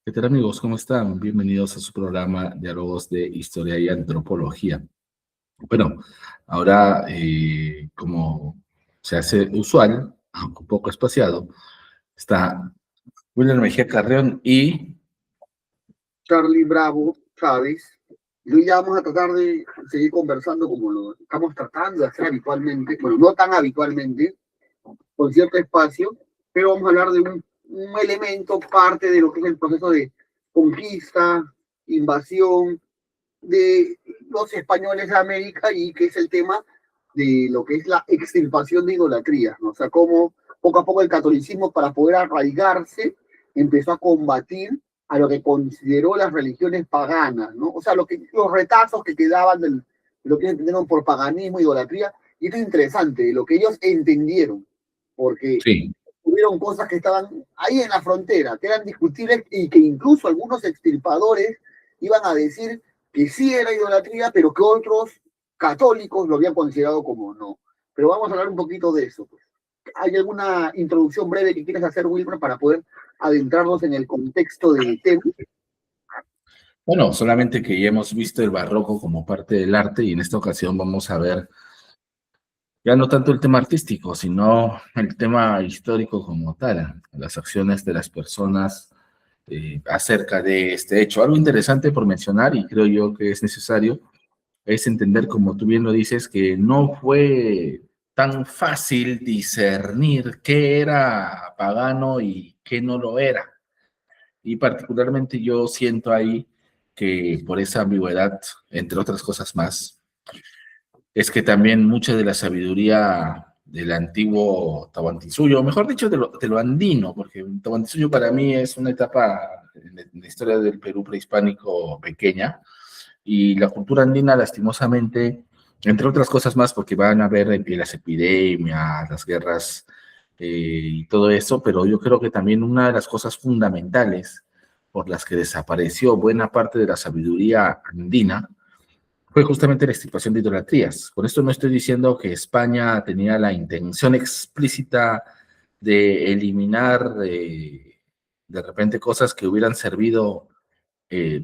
¿Qué tal amigos? ¿Cómo están? Bienvenidos a su programa Diálogos de Historia y Antropología. Bueno, ahora, como se hace usual, aunque un poco espaciado, está William Mejía Carreón y... Charlie Bravo Chávez. Y hoy ya vamos a tratar de seguir conversando como lo estamos tratando de hacer habitualmente, bueno, no tan habitualmente, con cierto espacio, pero vamos a hablar de un elemento, parte de lo que es el proceso de conquista, invasión de los españoles a América y que es el tema de lo que es la extirpación de idolatrías, ¿no? O sea, cómo poco a poco el catolicismo, para poder arraigarse, empezó a combatir a lo que consideró las religiones paganas, ¿no? O sea, los retazos que quedaban de lo que entendieron por paganismo, idolatría, y esto es interesante, lo que ellos entendieron, porque Sí, hubieron cosas que estaban ahí en la frontera, que eran discutibles y que incluso algunos extirpadores iban a decir que sí era idolatría, pero que otros católicos lo habían considerado como no. Pero vamos a hablar un poquito de eso. Pues. ¿Hay alguna introducción breve que quieras hacer, Wilmer, para poder adentrarnos en el contexto del tema? bueno, solamente que ya hemos visto el barroco como parte del arte y en esta ocasión vamos a ver ya no tanto el tema artístico, sino el tema histórico como tal, las acciones de las personas acerca de este hecho. Algo interesante por mencionar, y creo yo que es necesario, es entender, como tú bien lo dices, que no fue tan fácil discernir qué era pagano y qué no lo era. Y particularmente yo siento ahí que por esa ambigüedad, entre otras cosas más, es que también mucha de la sabiduría del antiguo Tahuantinsuyo, o mejor dicho, de lo andino, porque Tahuantinsuyo para mí es una etapa en la historia del Perú prehispánico pequeña, y la cultura andina, lastimosamente, entre otras cosas más, porque van a haber las epidemias, las guerras y todo eso, pero yo creo que también una de las cosas fundamentales por las que desapareció buena parte de la sabiduría andina fue justamente la extirpación de idolatrías. Con esto no estoy diciendo que España tenía la intención explícita de eliminar de repente cosas que hubieran servido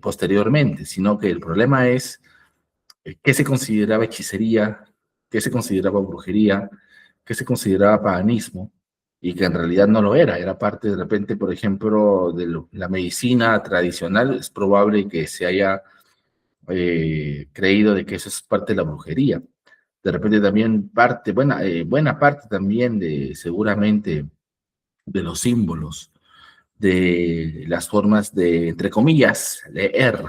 posteriormente, sino que el problema es qué se consideraba hechicería, qué se consideraba brujería, qué se consideraba paganismo, y que en realidad no lo era, era parte de repente, por ejemplo, de la medicina tradicional. Es probable que se haya creído de que eso es parte de la brujería. De repente también buena parte también de seguramente de los símbolos, de las formas de, entre comillas, leer,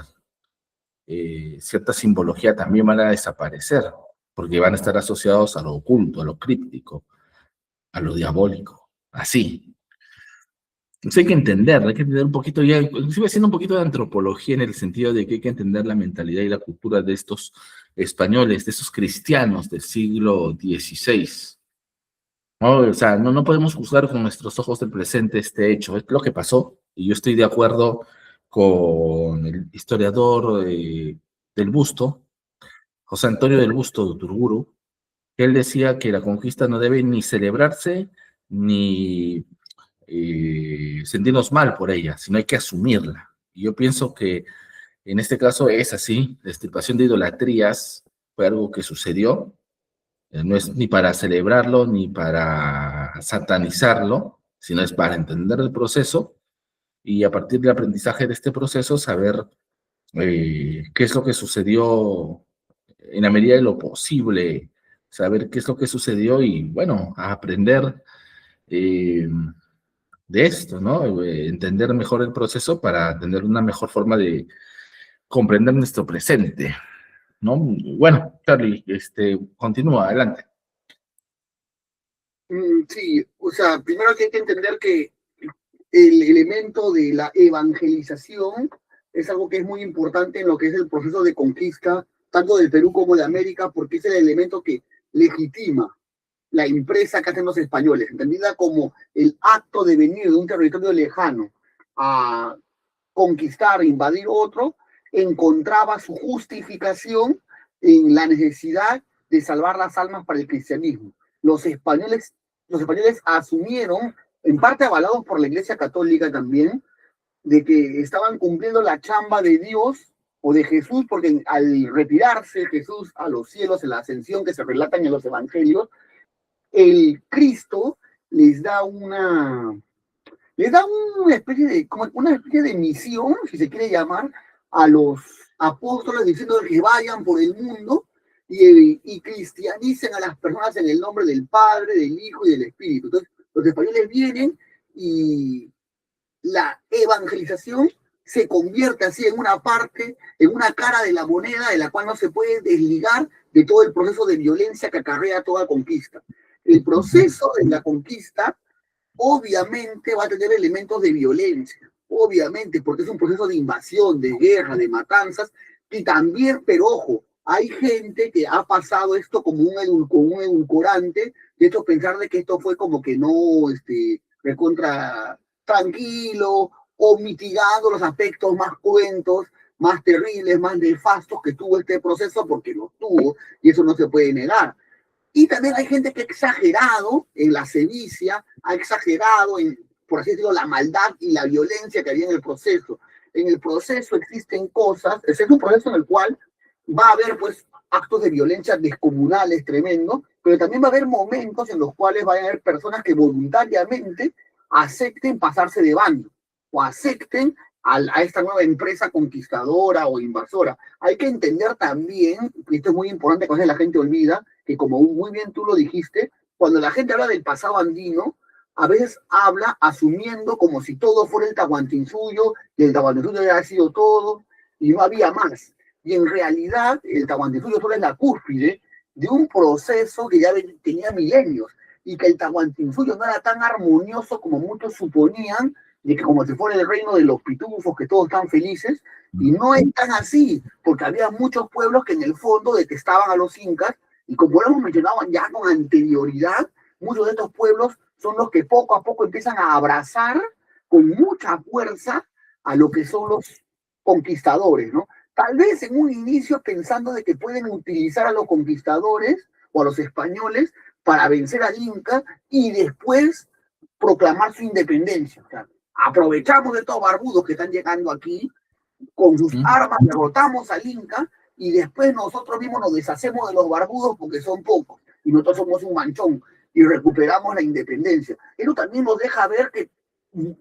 cierta simbología también van a desaparecer, porque van a estar asociados a lo oculto, a lo críptico, a lo diabólico, así. Entonces hay que entender un poquito ya, inclusive haciendo un poquito de antropología en el sentido de que hay que entender la mentalidad y la cultura de estos españoles, de estos cristianos del siglo XVI. ¿No? O sea, no podemos juzgar con nuestros ojos del presente este hecho, es lo que pasó, y yo estoy de acuerdo con el historiador del Busto, José Antonio del Busto de Uturburu, que él decía que la conquista no debe ni celebrarse ni sentirnos mal por ella, sino hay que asumirla. Y yo pienso que en este caso es así, la extirpación de idolatrías fue algo que sucedió, no es ni para celebrarlo ni para satanizarlo, sino es para entender el proceso y a partir del aprendizaje de este proceso saber qué es lo que sucedió en la medida de lo posible, saber qué es lo que sucedió y bueno, a aprender eh, de esto, ¿no? Entender mejor el proceso para tener una mejor forma de comprender nuestro presente, ¿no? Bueno, Charlie, continúa, adelante. Sí, o sea, primero hay que entender que el elemento de la evangelización es algo que es muy importante en lo que es el proceso de conquista, tanto del Perú como de América, porque es el elemento que legitima la empresa que hacen los españoles, entendida como el acto de venir de un territorio lejano a conquistar, invadir otro, encontraba su justificación en la necesidad de salvar las almas para el cristianismo. Los españoles asumieron, en parte avalados por la Iglesia Católica también, de que estaban cumpliendo la chamba de Dios o de Jesús, porque al retirarse Jesús a los cielos en la ascensión que se relatan en los evangelios, el Cristo les da una especie de, como una especie de misión, si se quiere llamar, a los apóstoles diciendo que vayan por el mundo y cristianicen a las personas en el nombre del Padre, del Hijo y del Espíritu. Entonces, los españoles vienen y la evangelización se convierte así en una parte, en una cara de la moneda de la cual no se puede desligar de todo el proceso de violencia que acarrea toda conquista. El proceso de la conquista obviamente va a tener elementos de violencia, obviamente, porque es un proceso de invasión, de guerra, de matanzas, y también, pero ojo, hay gente que ha pasado esto como un edulcorante, de hecho pensar de que esto fue como que no, recontra tranquilo, o mitigando los aspectos más cruentos, más terribles, más nefastos que tuvo este proceso, porque los tuvo, y eso no se puede negar. Y también hay gente que ha exagerado en la sevicia, ha exagerado en, por así decirlo, la maldad y la violencia que había en el proceso. En el proceso existen cosas, es un proceso en el cual va a haber pues actos de violencia descomunales, tremendos, pero también va a haber momentos en los cuales va a haber personas que voluntariamente acepten pasarse de bando o acepten a esta nueva empresa conquistadora o invasora. Hay que entender también, y esto es muy importante, que a veces la gente olvida, que como muy bien tú lo dijiste, cuando la gente habla del pasado andino, a veces habla asumiendo como si todo fuera el Tahuantinsuyo, y el Tahuantinsuyo había sido todo, y no había más. Y en realidad, el Tahuantinsuyo solo es la cúspide de un proceso que ya tenía milenios, y que el Tahuantinsuyo no era tan armonioso como muchos suponían, de que como si fuera el reino de los pitufos, que todos están felices, y no es tan así, porque había muchos pueblos que en el fondo detestaban a los incas, y como lo hemos mencionado ya con anterioridad, muchos de estos pueblos son los que poco a poco empiezan a abrazar con mucha fuerza a lo que son los conquistadores, ¿no? Tal vez en un inicio pensando de que pueden utilizar a los conquistadores o a los españoles para vencer al Inca y después proclamar su independencia. O sea, aprovechamos de estos barbudos que están llegando aquí, con sus armas derrotamos al Inca y después nosotros mismos nos deshacemos de los barbudos porque son pocos y nosotros somos un manchón y recuperamos la independencia. Eso también nos deja ver que,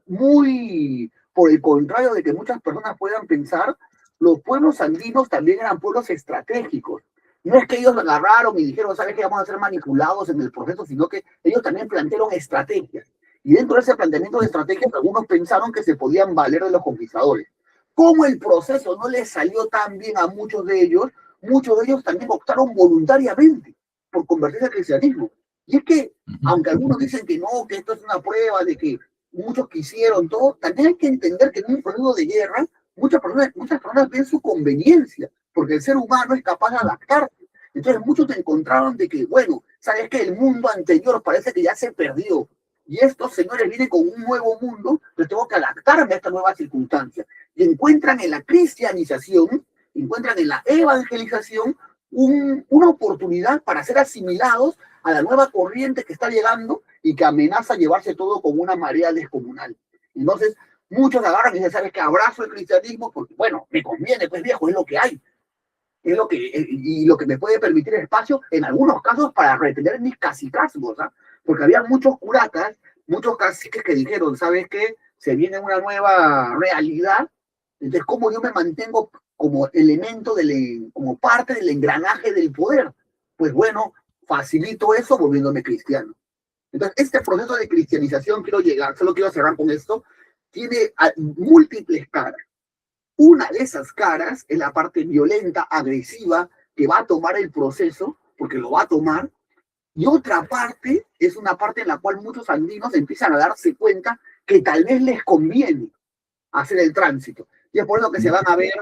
muy por el contrario de que muchas personas puedan pensar, los pueblos andinos también eran pueblos estratégicos. No es que ellos agarraron y dijeron, ¿sabes qué? Vamos a ser manipulados en el proceso, sino que ellos también plantearon estrategias. Y dentro de ese planteamiento de estrategias, algunos pensaron que se podían valer de los conquistadores. Como el proceso no les salió tan bien a muchos de ellos también optaron voluntariamente por convertirse al cristianismo. Y es que, aunque algunos dicen que no, que esto es una prueba de que muchos quisieron todo, también hay que entender que en un periodo de guerra, muchas personas ven su conveniencia, porque el ser humano es capaz de adaptarse. Entonces muchos encontraron de que, bueno, sabes que el mundo anterior parece que ya se perdió, y estos señores vienen con un nuevo mundo, yo tengo que adaptarme a esta nueva circunstancia. Y encuentran en la cristianización, encuentran en la evangelización una oportunidad para ser asimilados a la nueva corriente que está llegando y que amenaza llevarse todo como una marea descomunal. Entonces, muchos agarran y dicen, ¿sabes qué? Abrazo el cristianismo porque, bueno, me conviene, pues viejo, es lo que hay. Es lo que, y lo que me puede permitir espacio, en algunos casos, para retener mis cacicazgos, ¿ah? Porque había muchos curatas, muchos caciques que dijeron, ¿sabes qué? Se viene una nueva realidad, entonces, ¿cómo yo me mantengo como elemento, como parte del engranaje del poder? Pues bueno, facilito eso volviéndome cristiano. Entonces, este proceso de cristianización, solo quiero cerrar con esto, tiene múltiples caras. Una de esas caras es la parte violenta, agresiva, que va a tomar el proceso, porque lo va a tomar, y otra parte es una parte en la cual muchos andinos empiezan a darse cuenta que tal vez les conviene hacer el tránsito. Y es por eso que se van a ver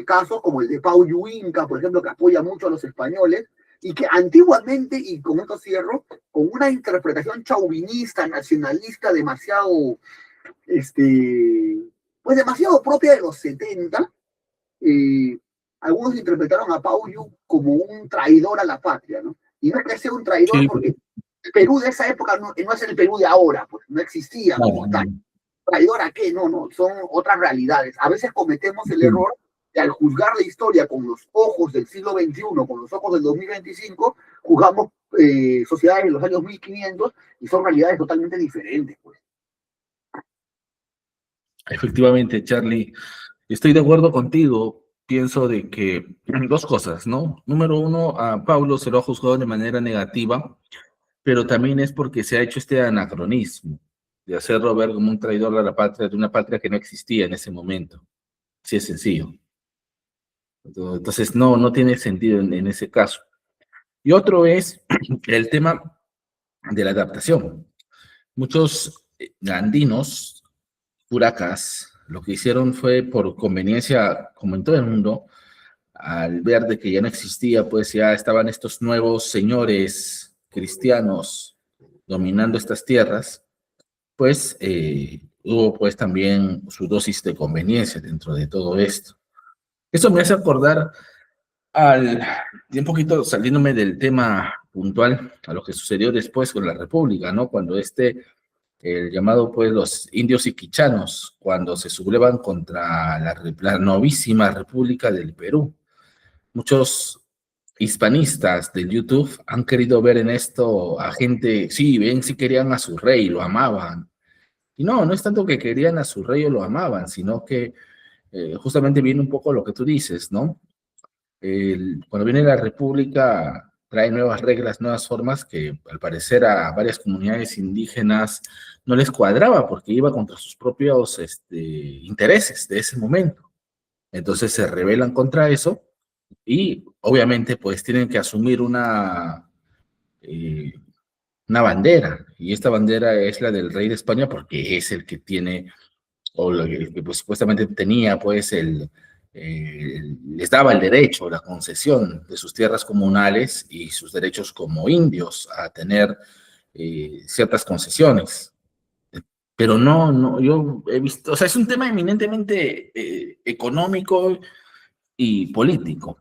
casos como el de Pau Yuinca, por ejemplo, que apoya mucho a los españoles, y que antiguamente, y con esto cierro, con una interpretación chauvinista, nacionalista, demasiado, pues demasiado propia de los 70, algunos interpretaron a Pau Yu como un traidor a la patria, ¿no? Y no es que sea un traidor, sí, porque el Perú de esa época no es el Perú de ahora, pues no existía como tal. ¿Traidor a qué? No, no, son otras realidades. A veces cometemos el Sí. error de al juzgar la historia con los ojos del siglo XXI, con los ojos del 2025, juzgamos sociedades de los años 1500 y son realidades totalmente diferentes, pues. Efectivamente, Charlie, estoy de acuerdo contigo. Pienso de que dos cosas, ¿no? Número uno, a Pablo se lo ha juzgado de manera negativa, pero también es porque se ha hecho este anacronismo de hacerlo ver como un traidor a la patria, de una patria que no existía en ese momento. Sí, es sencillo. Entonces, no tiene sentido en ese caso. Y otro es el tema de la adaptación. Muchos andinos, curacas, lo que hicieron fue por conveniencia, como en todo el mundo, al ver de que ya no existía, pues ya estaban estos nuevos señores cristianos dominando estas tierras, pues hubo pues también su dosis de conveniencia dentro de todo esto. Eso me hace acordar al, y un poquito saliéndome del tema puntual, a lo que sucedió después con la República, ¿no? Cuando el llamado pues los indios iquichanos, cuando se sublevan contra la novísima República del Perú. Muchos hispanistas del YouTube han querido ver en esto a gente, sí, ven, sí querían a su rey, lo amaban. Y no es tanto que querían a su rey o lo amaban, sino que justamente viene un poco lo que tú dices, ¿no? Cuando viene la República trae nuevas reglas, nuevas formas que al parecer a varias comunidades indígenas no les cuadraba porque iba contra sus propios intereses de ese momento. Entonces se rebelan contra eso y obviamente pues tienen que asumir eh, una bandera, y esta bandera es la del rey de España porque es el que tiene, o lo que pues, supuestamente tenía, pues les daba el derecho, la concesión de sus tierras comunales y sus derechos como indios a tener ciertas concesiones. Pero yo he visto, o sea, es un tema eminentemente económico y político.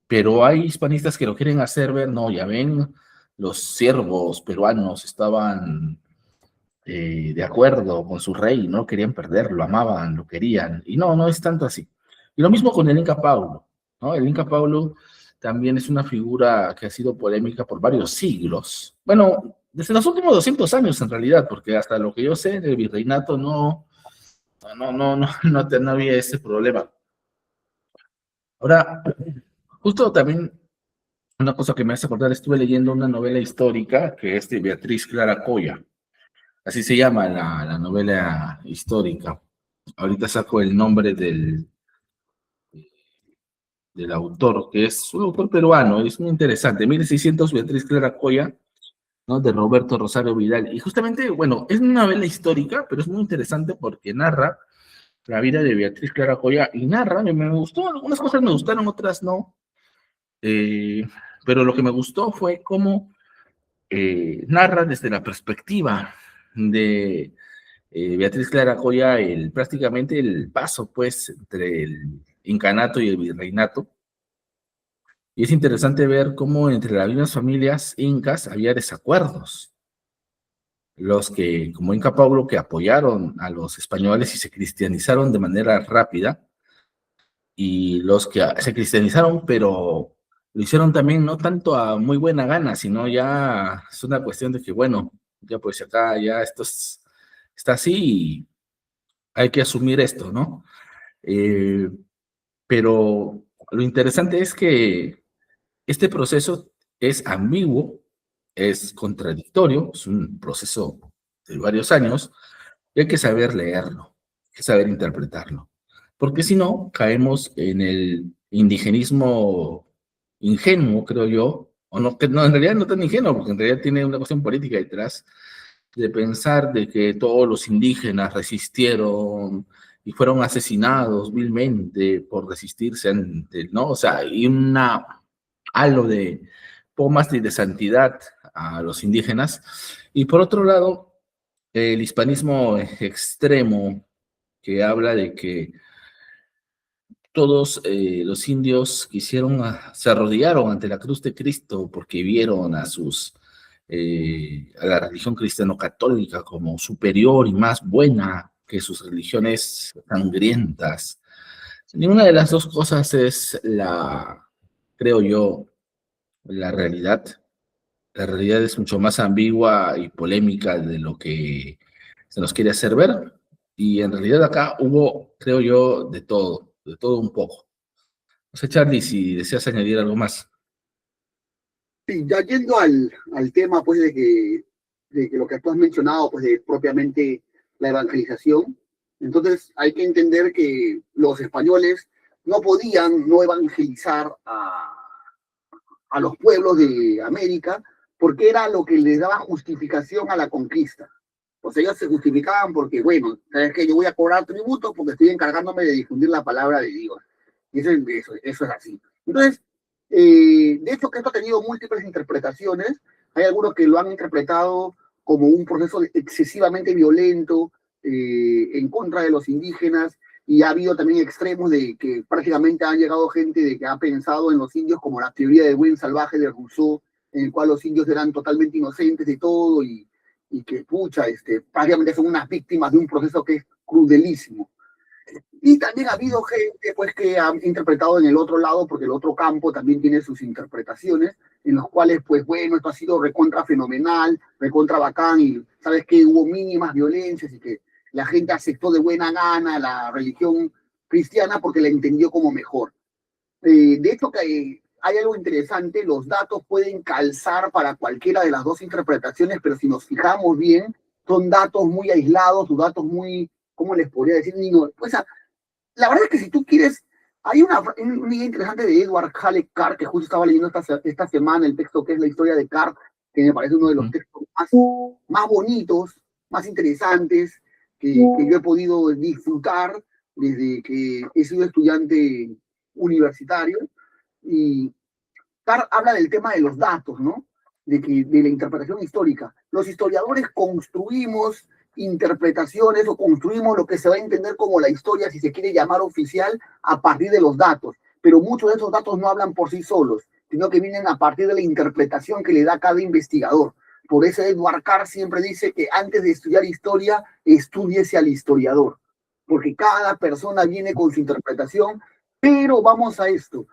Pero hay hispanistas que lo quieren hacer ver, no, ya ven, los siervos peruanos estaban de acuerdo con su rey, no querían perderlo, lo amaban, lo querían, y no es tanto así. Y lo mismo con el Inca Paulo, ¿no? El Inca Paulo también es una figura que ha sido polémica por varios siglos. Bueno, desde los últimos 200 años en realidad, porque hasta lo que yo sé del virreinato no había ese problema. Ahora, justo también una cosa que me hace acordar, estuve leyendo una novela histórica que es de Beatriz Clara Coya, así se llama la novela histórica. Ahorita saco el nombre del autor, que es un autor peruano, es muy interesante, 1600 Beatriz Clara Coya, ¿no? De Roberto Rosario Vidal. Y justamente, bueno, es una novela histórica, pero es muy interesante porque narra la vida de Beatriz Clara Coya y narra, me gustó, algunas cosas me gustaron, otras no, eh, pero lo que me gustó fue cómo narra desde la perspectiva de Beatriz Clara Coya prácticamente el paso pues entre el incanato y el virreinato. Y es interesante ver cómo entre las mismas familias incas había desacuerdos. Los que, como Inca Paulo, que apoyaron a los españoles y se cristianizaron de manera rápida, y los que se cristianizaron, pero lo hicieron también no tanto a muy buena gana, sino ya es una cuestión de que, bueno, ya pues acá ya está así y hay que asumir esto, ¿no? Eh, pero lo interesante es que este proceso es ambiguo, es contradictorio, es un proceso de varios años, y hay que saber leerlo, hay que saber interpretarlo, porque si no, caemos en el indigenismo ingenuo, creo yo, o no, que no, en realidad no tan ingenuo, porque en realidad tiene una cuestión política detrás, de pensar de que todos los indígenas resistieron y fueron asesinados vilmente por resistirse ante, ¿no? O sea, y halo de pomas y de santidad a los indígenas. Y por otro lado, el hispanismo extremo que habla de que todos los indios se arrodillaron ante la cruz de Cristo porque vieron a la religión cristiano-católica como superior y más buena, que sus religiones sangrientas. Ninguna de las dos cosas es creo yo, la realidad. La realidad es mucho más ambigua y polémica de lo que se nos quiere hacer ver. Y en realidad acá hubo, creo yo, de todo un poco. No sé, Charlie, si deseas añadir algo más. Sí, ya yendo al tema, pues, de que lo que tú has mencionado, pues, de propiamente la evangelización, entonces hay que entender que los españoles no podían no evangelizar a los pueblos de América porque era lo que les daba justificación a la conquista. O sea, ellos se justificaban porque, bueno, ¿sabes qué? Yo voy a cobrar tributos porque estoy encargándome de difundir la palabra de Dios. Y eso es así. Entonces, de hecho, que esto ha tenido múltiples interpretaciones. Hay algunos que lo han interpretado como un proceso excesivamente violento en contra de los indígenas, y ha habido también extremos de que prácticamente han llegado gente de que ha pensado en los indios como la teoría de buen salvaje de Rousseau, en el cual los indios eran totalmente inocentes de todo y que, pucha, prácticamente son unas víctimas de un proceso que es crudelísimo. Y también ha habido gente pues, que ha interpretado en el otro lado, porque el otro campo también tiene sus interpretaciones, en los cuales, pues bueno, esto ha sido recontra fenomenal, recontra bacán, y sabes que hubo mínimas violencias y que la gente aceptó de buena gana la religión cristiana porque la entendió como mejor. De hecho, que hay algo interesante, los datos pueden calzar para cualquiera de las dos interpretaciones, pero si nos fijamos bien, son datos muy aislados, o datos muy, ¿cómo les podría decir? Pues, la verdad es que si tú quieres, hay una idea interesante de Edward Hale Carr, que justo estaba leyendo esta semana el texto que es la historia de Carr, que me parece uno de los textos más bonitos, más interesantes, que yo he podido disfrutar desde que he sido estudiante universitario. Y Carr habla del tema de los datos, ¿no? De la interpretación histórica. Los historiadores construimos interpretaciones o construimos lo que se va a entender como la historia, si se quiere llamar oficial, a partir de los datos. Pero muchos de esos datos no hablan por sí solos, sino que vienen a partir de la interpretación que le da cada investigador. Por eso Edward Carr siempre dice que antes de estudiar historia, estúdiese al historiador, porque cada persona viene con su interpretación. Pero vamos a esto,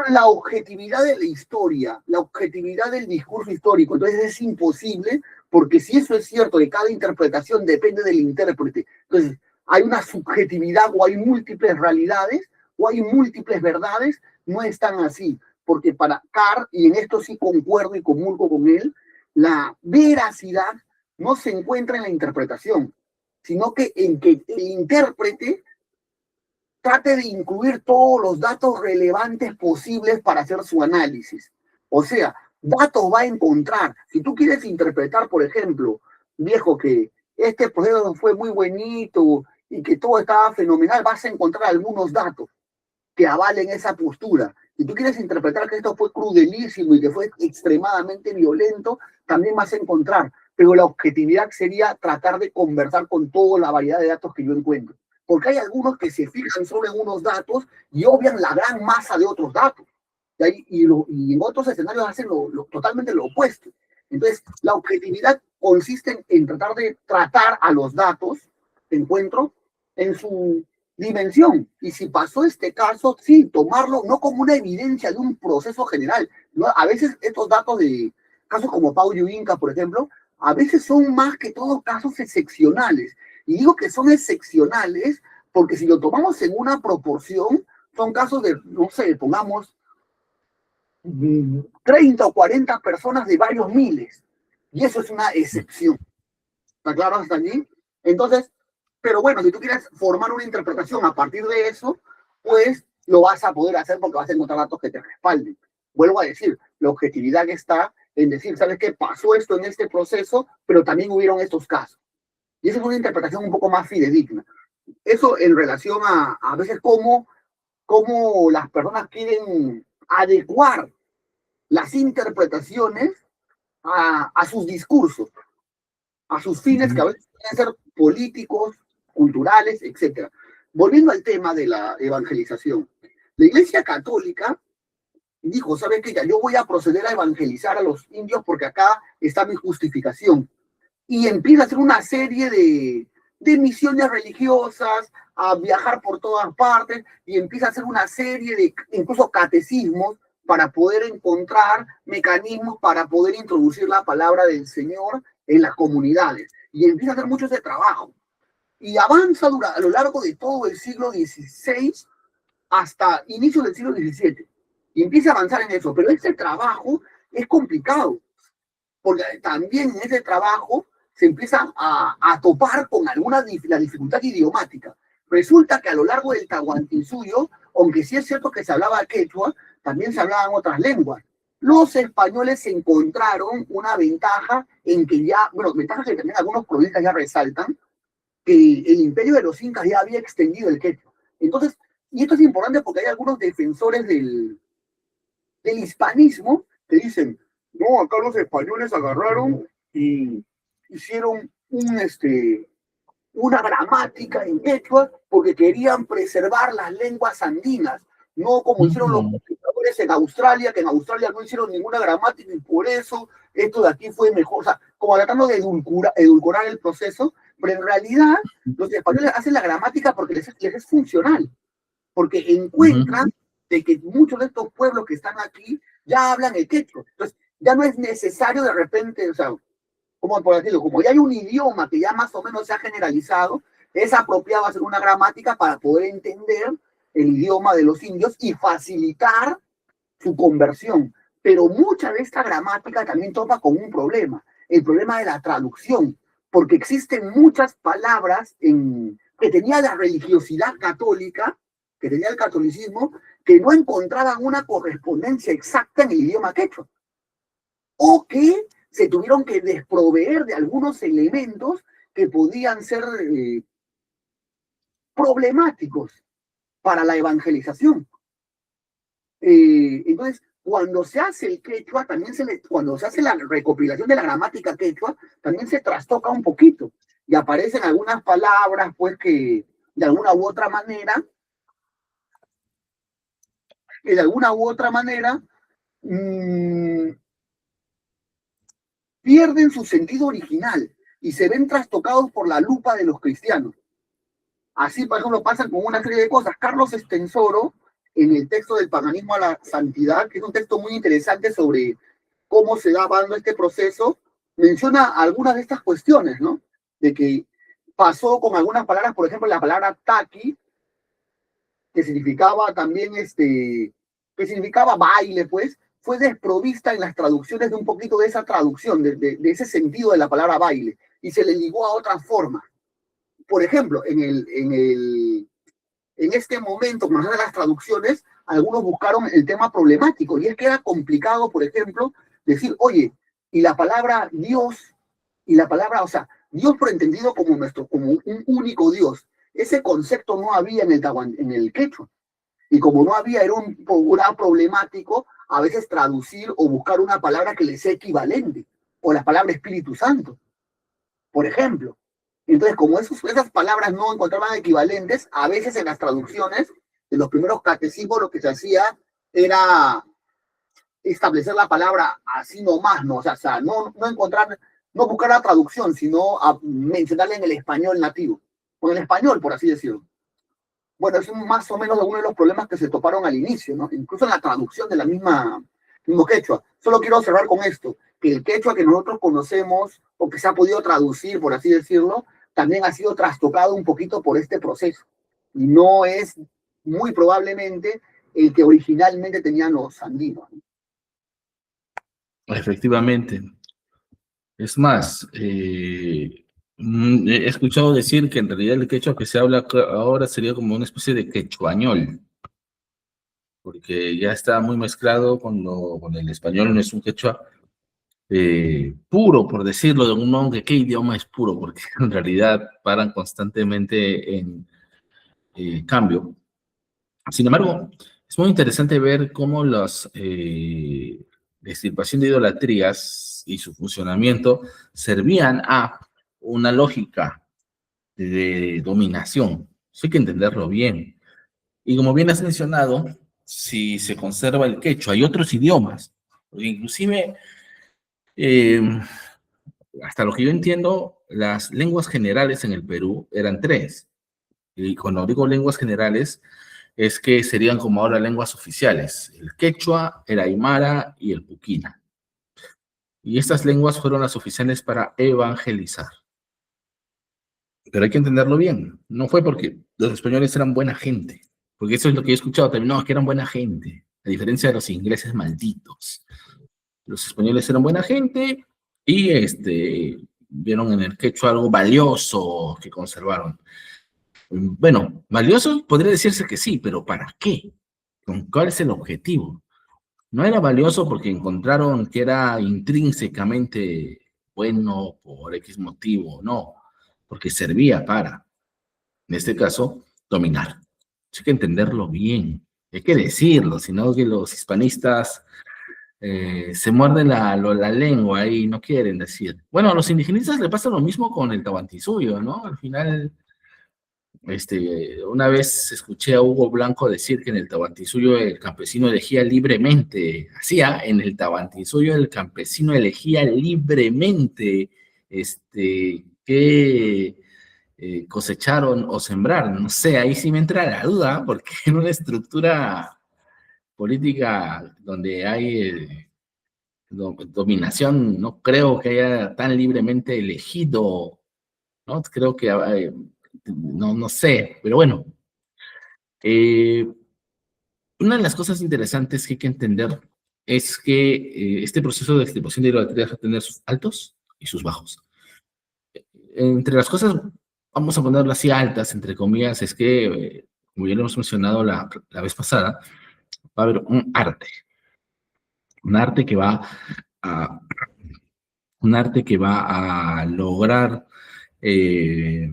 la objetividad de la historia, la objetividad del discurso histórico, entonces es imposible, porque si eso es cierto, que cada interpretación depende del intérprete, entonces hay una subjetividad o hay múltiples realidades o hay múltiples verdades, no es tan así, porque para Carr, y en esto sí concuerdo y comulgo con él, la veracidad no se encuentra en la interpretación, sino que en que el intérprete trate de incluir todos los datos relevantes posibles para hacer su análisis. O sea, datos va a encontrar. Si tú quieres interpretar, por ejemplo, viejo, que este proceso fue muy bonito y que todo estaba fenomenal, vas a encontrar algunos datos que avalen esa postura. Si tú quieres interpretar que esto fue crudelísimo y que fue extremadamente violento, también vas a encontrar. Pero la objetividad sería tratar de conversar con toda la variedad de datos que yo encuentro. Porque hay algunos que se fijan solo en unos datos y obvian la gran masa de otros datos. Y en otros escenarios hacen totalmente lo opuesto. Entonces, la objetividad consiste en tratar de tratar a los datos que encuentro en su dimensión. Y si pasó este caso, sí, tomarlo no como una evidencia de un proceso general. ¿No? A veces estos datos de casos como Paulo Inca, por ejemplo, a veces son más que todo casos excepcionales. Y digo que son excepcionales porque si lo tomamos en una proporción, son casos de, no sé, pongamos 30 o 40 personas de varios miles. Y eso es una excepción. ¿Está claro hasta allí? Entonces, pero bueno, si tú quieres formar una interpretación a partir de eso, pues lo vas a poder hacer porque vas a encontrar datos que te respalden. Vuelvo a decir, la objetividad está en decir, ¿sabes qué? Pasó esto en este proceso, pero también hubieron estos casos. Y esa es una interpretación un poco más fidedigna. Eso en relación a veces cómo las personas quieren adecuar las interpretaciones a sus discursos, a sus fines que a veces pueden ser políticos, culturales, etc. Volviendo al tema de la evangelización, la Iglesia Católica dijo, ¿sabes qué? Ya yo voy a proceder a evangelizar a los indios porque acá está mi justificación. Y empieza a hacer de misiones religiosas, a viajar por todas partes y empieza a hacer una serie de incluso catecismos para poder encontrar mecanismos para poder introducir la palabra del Señor en las comunidades. Y empieza a hacer mucho ese trabajo. Y avanza a lo largo de todo el siglo XVI hasta inicios del siglo XVII. Y empieza a avanzar en eso. Pero este trabajo es complicado, porque también en ese trabajo se empieza a topar con la dificultad idiomática. Resulta que a lo largo del Tahuantinsuyo, aunque sí es cierto que se hablaba quechua, también se hablaban otras lenguas. Los españoles encontraron una ventaja en que ya, bueno, ventajas que también algunos cronistas ya resaltan, que el imperio de los incas ya había extendido el quechua. Entonces, y esto es importante porque hay algunos defensores del hispanismo que dicen, no, acá los españoles agarraron y hicieron una gramática en quechua porque querían preservar las lenguas andinas, no como hicieron los conquistadores en Australia, que en Australia no hicieron ninguna gramática y por eso esto de aquí fue mejor, o sea, como tratando de edulcorar el proceso, pero en realidad los españoles hacen la gramática porque les es funcional, porque encuentran de que muchos de estos pueblos que están aquí ya hablan el quechua, entonces ya no es necesario de repente, o sea, como por decirlo, como ya hay un idioma que ya más o menos se ha generalizado, es apropiado hacer una gramática para poder entender el idioma de los indios y facilitar su conversión. Pero mucha de esta gramática también topa con un problema, el problema de la traducción, porque existen muchas palabras que tenía la religiosidad católica, que tenía el catolicismo, que no encontraban una correspondencia exacta en el idioma quechua, o que se tuvieron que desproveer de algunos elementos que podían ser problemáticos para la evangelización. Entonces, cuando se hace el quechua, cuando se hace la recopilación de la gramática quechua, también se trastoca un poquito y aparecen algunas palabras, pues, que de alguna u otra manera, pierden su sentido original y se ven trastocados por la lupa de los cristianos. Así, por ejemplo, pasan con una serie de cosas. Carlos Estensoro, en el texto del paganismo a la santidad, que es un texto muy interesante sobre cómo se va dando este proceso, menciona algunas de estas cuestiones, ¿no? De que pasó con algunas palabras, por ejemplo, la palabra taqui, que significaba también, que significaba baile, pues, fue desprovista en las traducciones de un poquito de esa traducción, de ese sentido de la palabra baile, y se le ligó a otras formas. Por ejemplo, en este momento, cuando se hacen las traducciones, algunos buscaron el tema problemático, y es que era complicado, por ejemplo, decir, oye, y la palabra Dios, y la palabra, o sea, Dios por entendido como un único Dios, ese concepto no había en el quechua, y como no había, era un problemático a veces traducir o buscar una palabra que le sea equivalente, o la palabra Espíritu Santo, por ejemplo. Entonces, como esas palabras no encontraban equivalentes, a veces en las traducciones de los primeros catecismos lo que se hacía era establecer la palabra así nomás, ¿no? O sea no buscar la traducción, sino a mencionarla en el español nativo, o en el español, por así decirlo. Bueno, es más o menos uno de los problemas que se toparon al inicio, ¿no? Incluso en la traducción de la mismo quechua. Solo quiero cerrar con esto, que el quechua que nosotros conocemos, o que se ha podido traducir, por así decirlo, también ha sido trastocado un poquito por este proceso. Y no es muy probablemente el que originalmente tenían los andinos, ¿no? Efectivamente. Es más, he escuchado decir que en realidad el quechua que se habla ahora sería como una especie de quechuañol, porque ya está muy mezclado con el español, no es un quechua puro, por decirlo de algún modo, que qué idioma es puro, porque en realidad paran constantemente en cambio. Sin embargo, es muy interesante ver cómo la extirpación de idolatrías y su funcionamiento servían a una lógica de dominación. Eso hay que entenderlo bien. Y como bien has mencionado, si se conserva el quechua, hay otros idiomas, inclusive, hasta lo que yo entiendo, las lenguas generales en el Perú eran tres. Y cuando digo lenguas generales, es que serían como ahora lenguas oficiales: el quechua, el aymara y el puquina. Y estas lenguas fueron las oficiales para evangelizar. Pero hay que entenderlo bien. No fue porque los españoles eran buena gente, porque eso es lo que he escuchado también. No, es que eran buena gente, a diferencia de los ingleses malditos. Los españoles eran buena gente y vieron en el quechua algo valioso que conservaron. Bueno, valioso podría decirse que sí, pero ¿para qué? ¿Cuál es el objetivo? No era valioso porque encontraron que era intrínsecamente bueno por X motivo, no, porque servía para, en este caso, dominar. Hay que entenderlo bien, hay que decirlo, sino que los hispanistas se muerden la lengua y no quieren decir. Bueno, a los indigenistas le pasa lo mismo con el Tahuantinsuyo, ¿no? Al final, una vez escuché a Hugo Blanco decir que en el Tahuantinsuyo el campesino elegía libremente, en el Tahuantinsuyo el campesino elegía libremente, qué cosecharon o sembraron. No sé, ahí sí me entra la duda, porque en una estructura política donde hay dominación, no creo que haya tan libremente elegido, ¿no? Creo que, no sé, pero bueno. Una de las cosas interesantes que hay que entender es que este proceso de extirpación de idolatría va a tener sus altos y sus bajos. Entre las cosas, vamos a ponerlo así, altas, entre comillas, es que, como ya lo hemos mencionado la vez pasada, va a haber un arte que va a, un arte que va a lograr eh,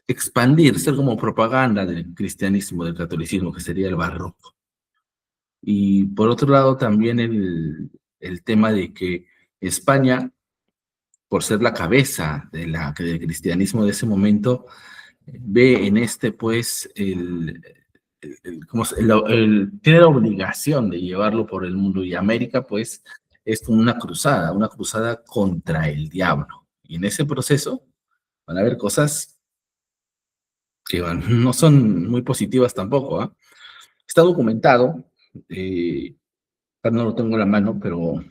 expandir, ser como propaganda del cristianismo, del catolicismo, que sería el barroco. Y por otro lado, también el tema de que España, por ser la cabeza del cristianismo de ese momento, ve en pues, tiene la obligación de llevarlo por el mundo, y América, pues, es como una cruzada contra el diablo. Y en ese proceso van a haber cosas que no son muy positivas tampoco, ¿ah? Está documentado, no lo tengo en la mano, pero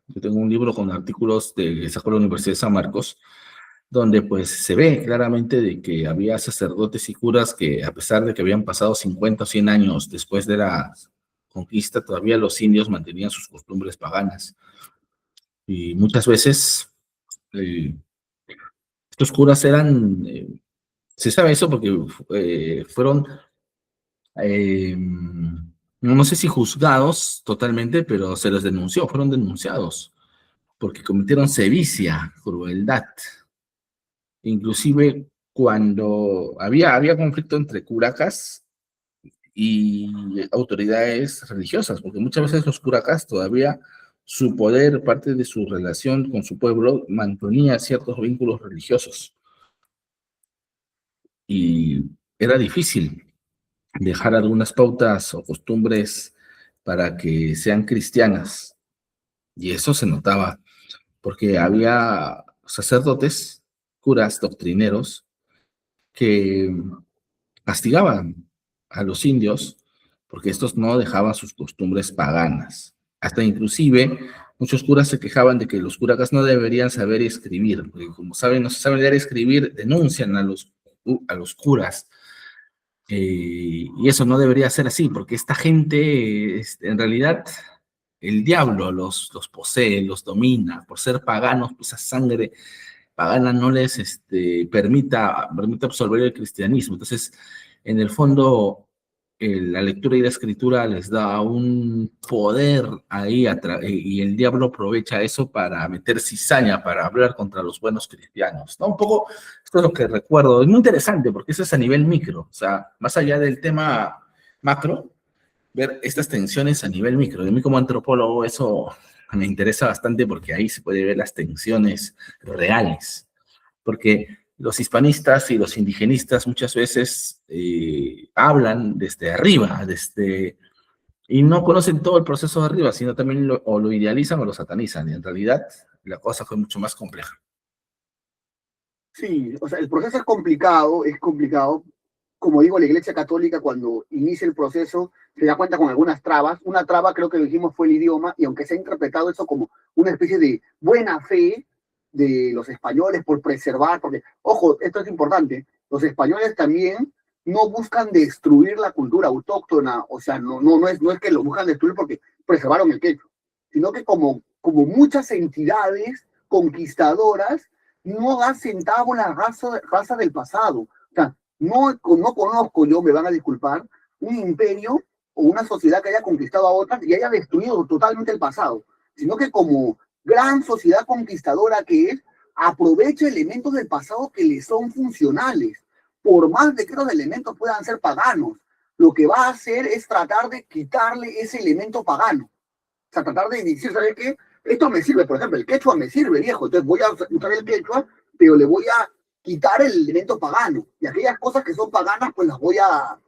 yo tengo un libro con artículos que sacó la Universidad de San Marcos, donde pues se ve claramente de que había sacerdotes y curas que, a pesar de que habían pasado 50 o 100 años después de la conquista, todavía los indios mantenían sus costumbres paganas. Y muchas veces estos curas eran, se sabe eso porque fueron, no sé si juzgados totalmente, pero se les denunció, fueron denunciados porque cometieron sevicia, crueldad. Inclusive cuando había conflicto entre curacas y autoridades religiosas, porque muchas veces los curacas todavía su poder, parte de su relación con su pueblo, mantenía ciertos vínculos religiosos. Y era difícil dejar algunas pautas o costumbres para que sean cristianas. Y eso se notaba, porque había sacerdotes, curas, doctrineros, que castigaban a los indios porque estos no dejaban sus costumbres paganas. Hasta inclusive muchos curas se quejaban de que los curacas no deberían saber escribir, porque como saben, no se saben leer y escribir, denuncian a los curas. Y eso no debería ser así, porque esta gente, en realidad, el diablo los posee, los domina, por ser paganos, pues esa sangre pagana no les permite absorber el cristianismo. Entonces, en el fondo, la lectura y la escritura les da un poder ahí, y el diablo aprovecha eso para meter cizaña, para hablar contra los buenos cristianos, ¿no? Un poco, esto es lo que recuerdo. Es muy interesante porque eso es a nivel micro, o sea, más allá del tema macro, ver estas tensiones a nivel micro. De mí como antropólogo eso me interesa bastante porque ahí se puede ver las tensiones reales, porque los hispanistas y los indigenistas muchas veces hablan desde arriba, y no conocen todo el proceso de arriba, sino también o lo idealizan o lo satanizan, y en realidad la cosa fue mucho más compleja. Sí, o sea, el proceso es complicado. Como digo, la Iglesia Católica cuando inicia el proceso se da cuenta con algunas trabas. Una traba, creo que lo dijimos, fue el idioma, y aunque se ha interpretado eso como una especie de buena fe de los españoles por preservar, porque, ojo, esto es importante, los españoles también no buscan destruir la cultura autóctona, o sea, no es que lo buscan destruir porque preservaron el quechua, sino que como muchas entidades conquistadoras, no da centavo la raza del pasado. O sea, no conozco, yo me van a disculpar, un imperio o una sociedad que haya conquistado a otras y haya destruido totalmente el pasado, sino que como gran sociedad conquistadora que es, aprovecha elementos del pasado que le son funcionales, por más de que los elementos puedan ser paganos. Lo que va a hacer es tratar de quitarle ese elemento pagano. O sea, tratar de decir, ¿sabes qué? Esto me sirve, por ejemplo, el quechua me sirve, viejo, entonces voy a usar el quechua, pero le voy a quitar el elemento pagano. Y aquellas cosas que son paganas, pues las voy a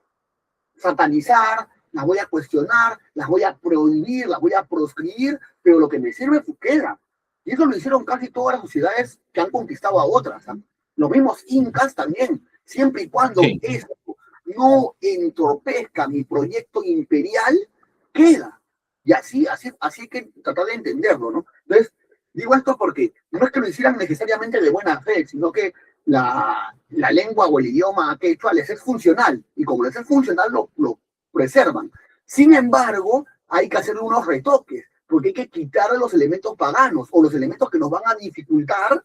satanizar, las voy a cuestionar, las voy a prohibir, las voy a proscribir, pero lo que me sirve pues, queda. Y eso lo hicieron casi todas las sociedades que han conquistado a otras. ¿Eh? Los mismos incas también, siempre y cuando Sí, eso no entorpezca mi proyecto imperial, queda. Y así hay que tratar de entenderlo, ¿no? Entonces, digo esto porque no es que lo hicieran necesariamente de buena fe, sino que la lengua o el idioma quechua les es funcional, y como les es funcional, lo preservan. Sin embargo, hay que hacerle unos retoques, porque hay que quitarle los elementos paganos o los elementos que nos van a dificultar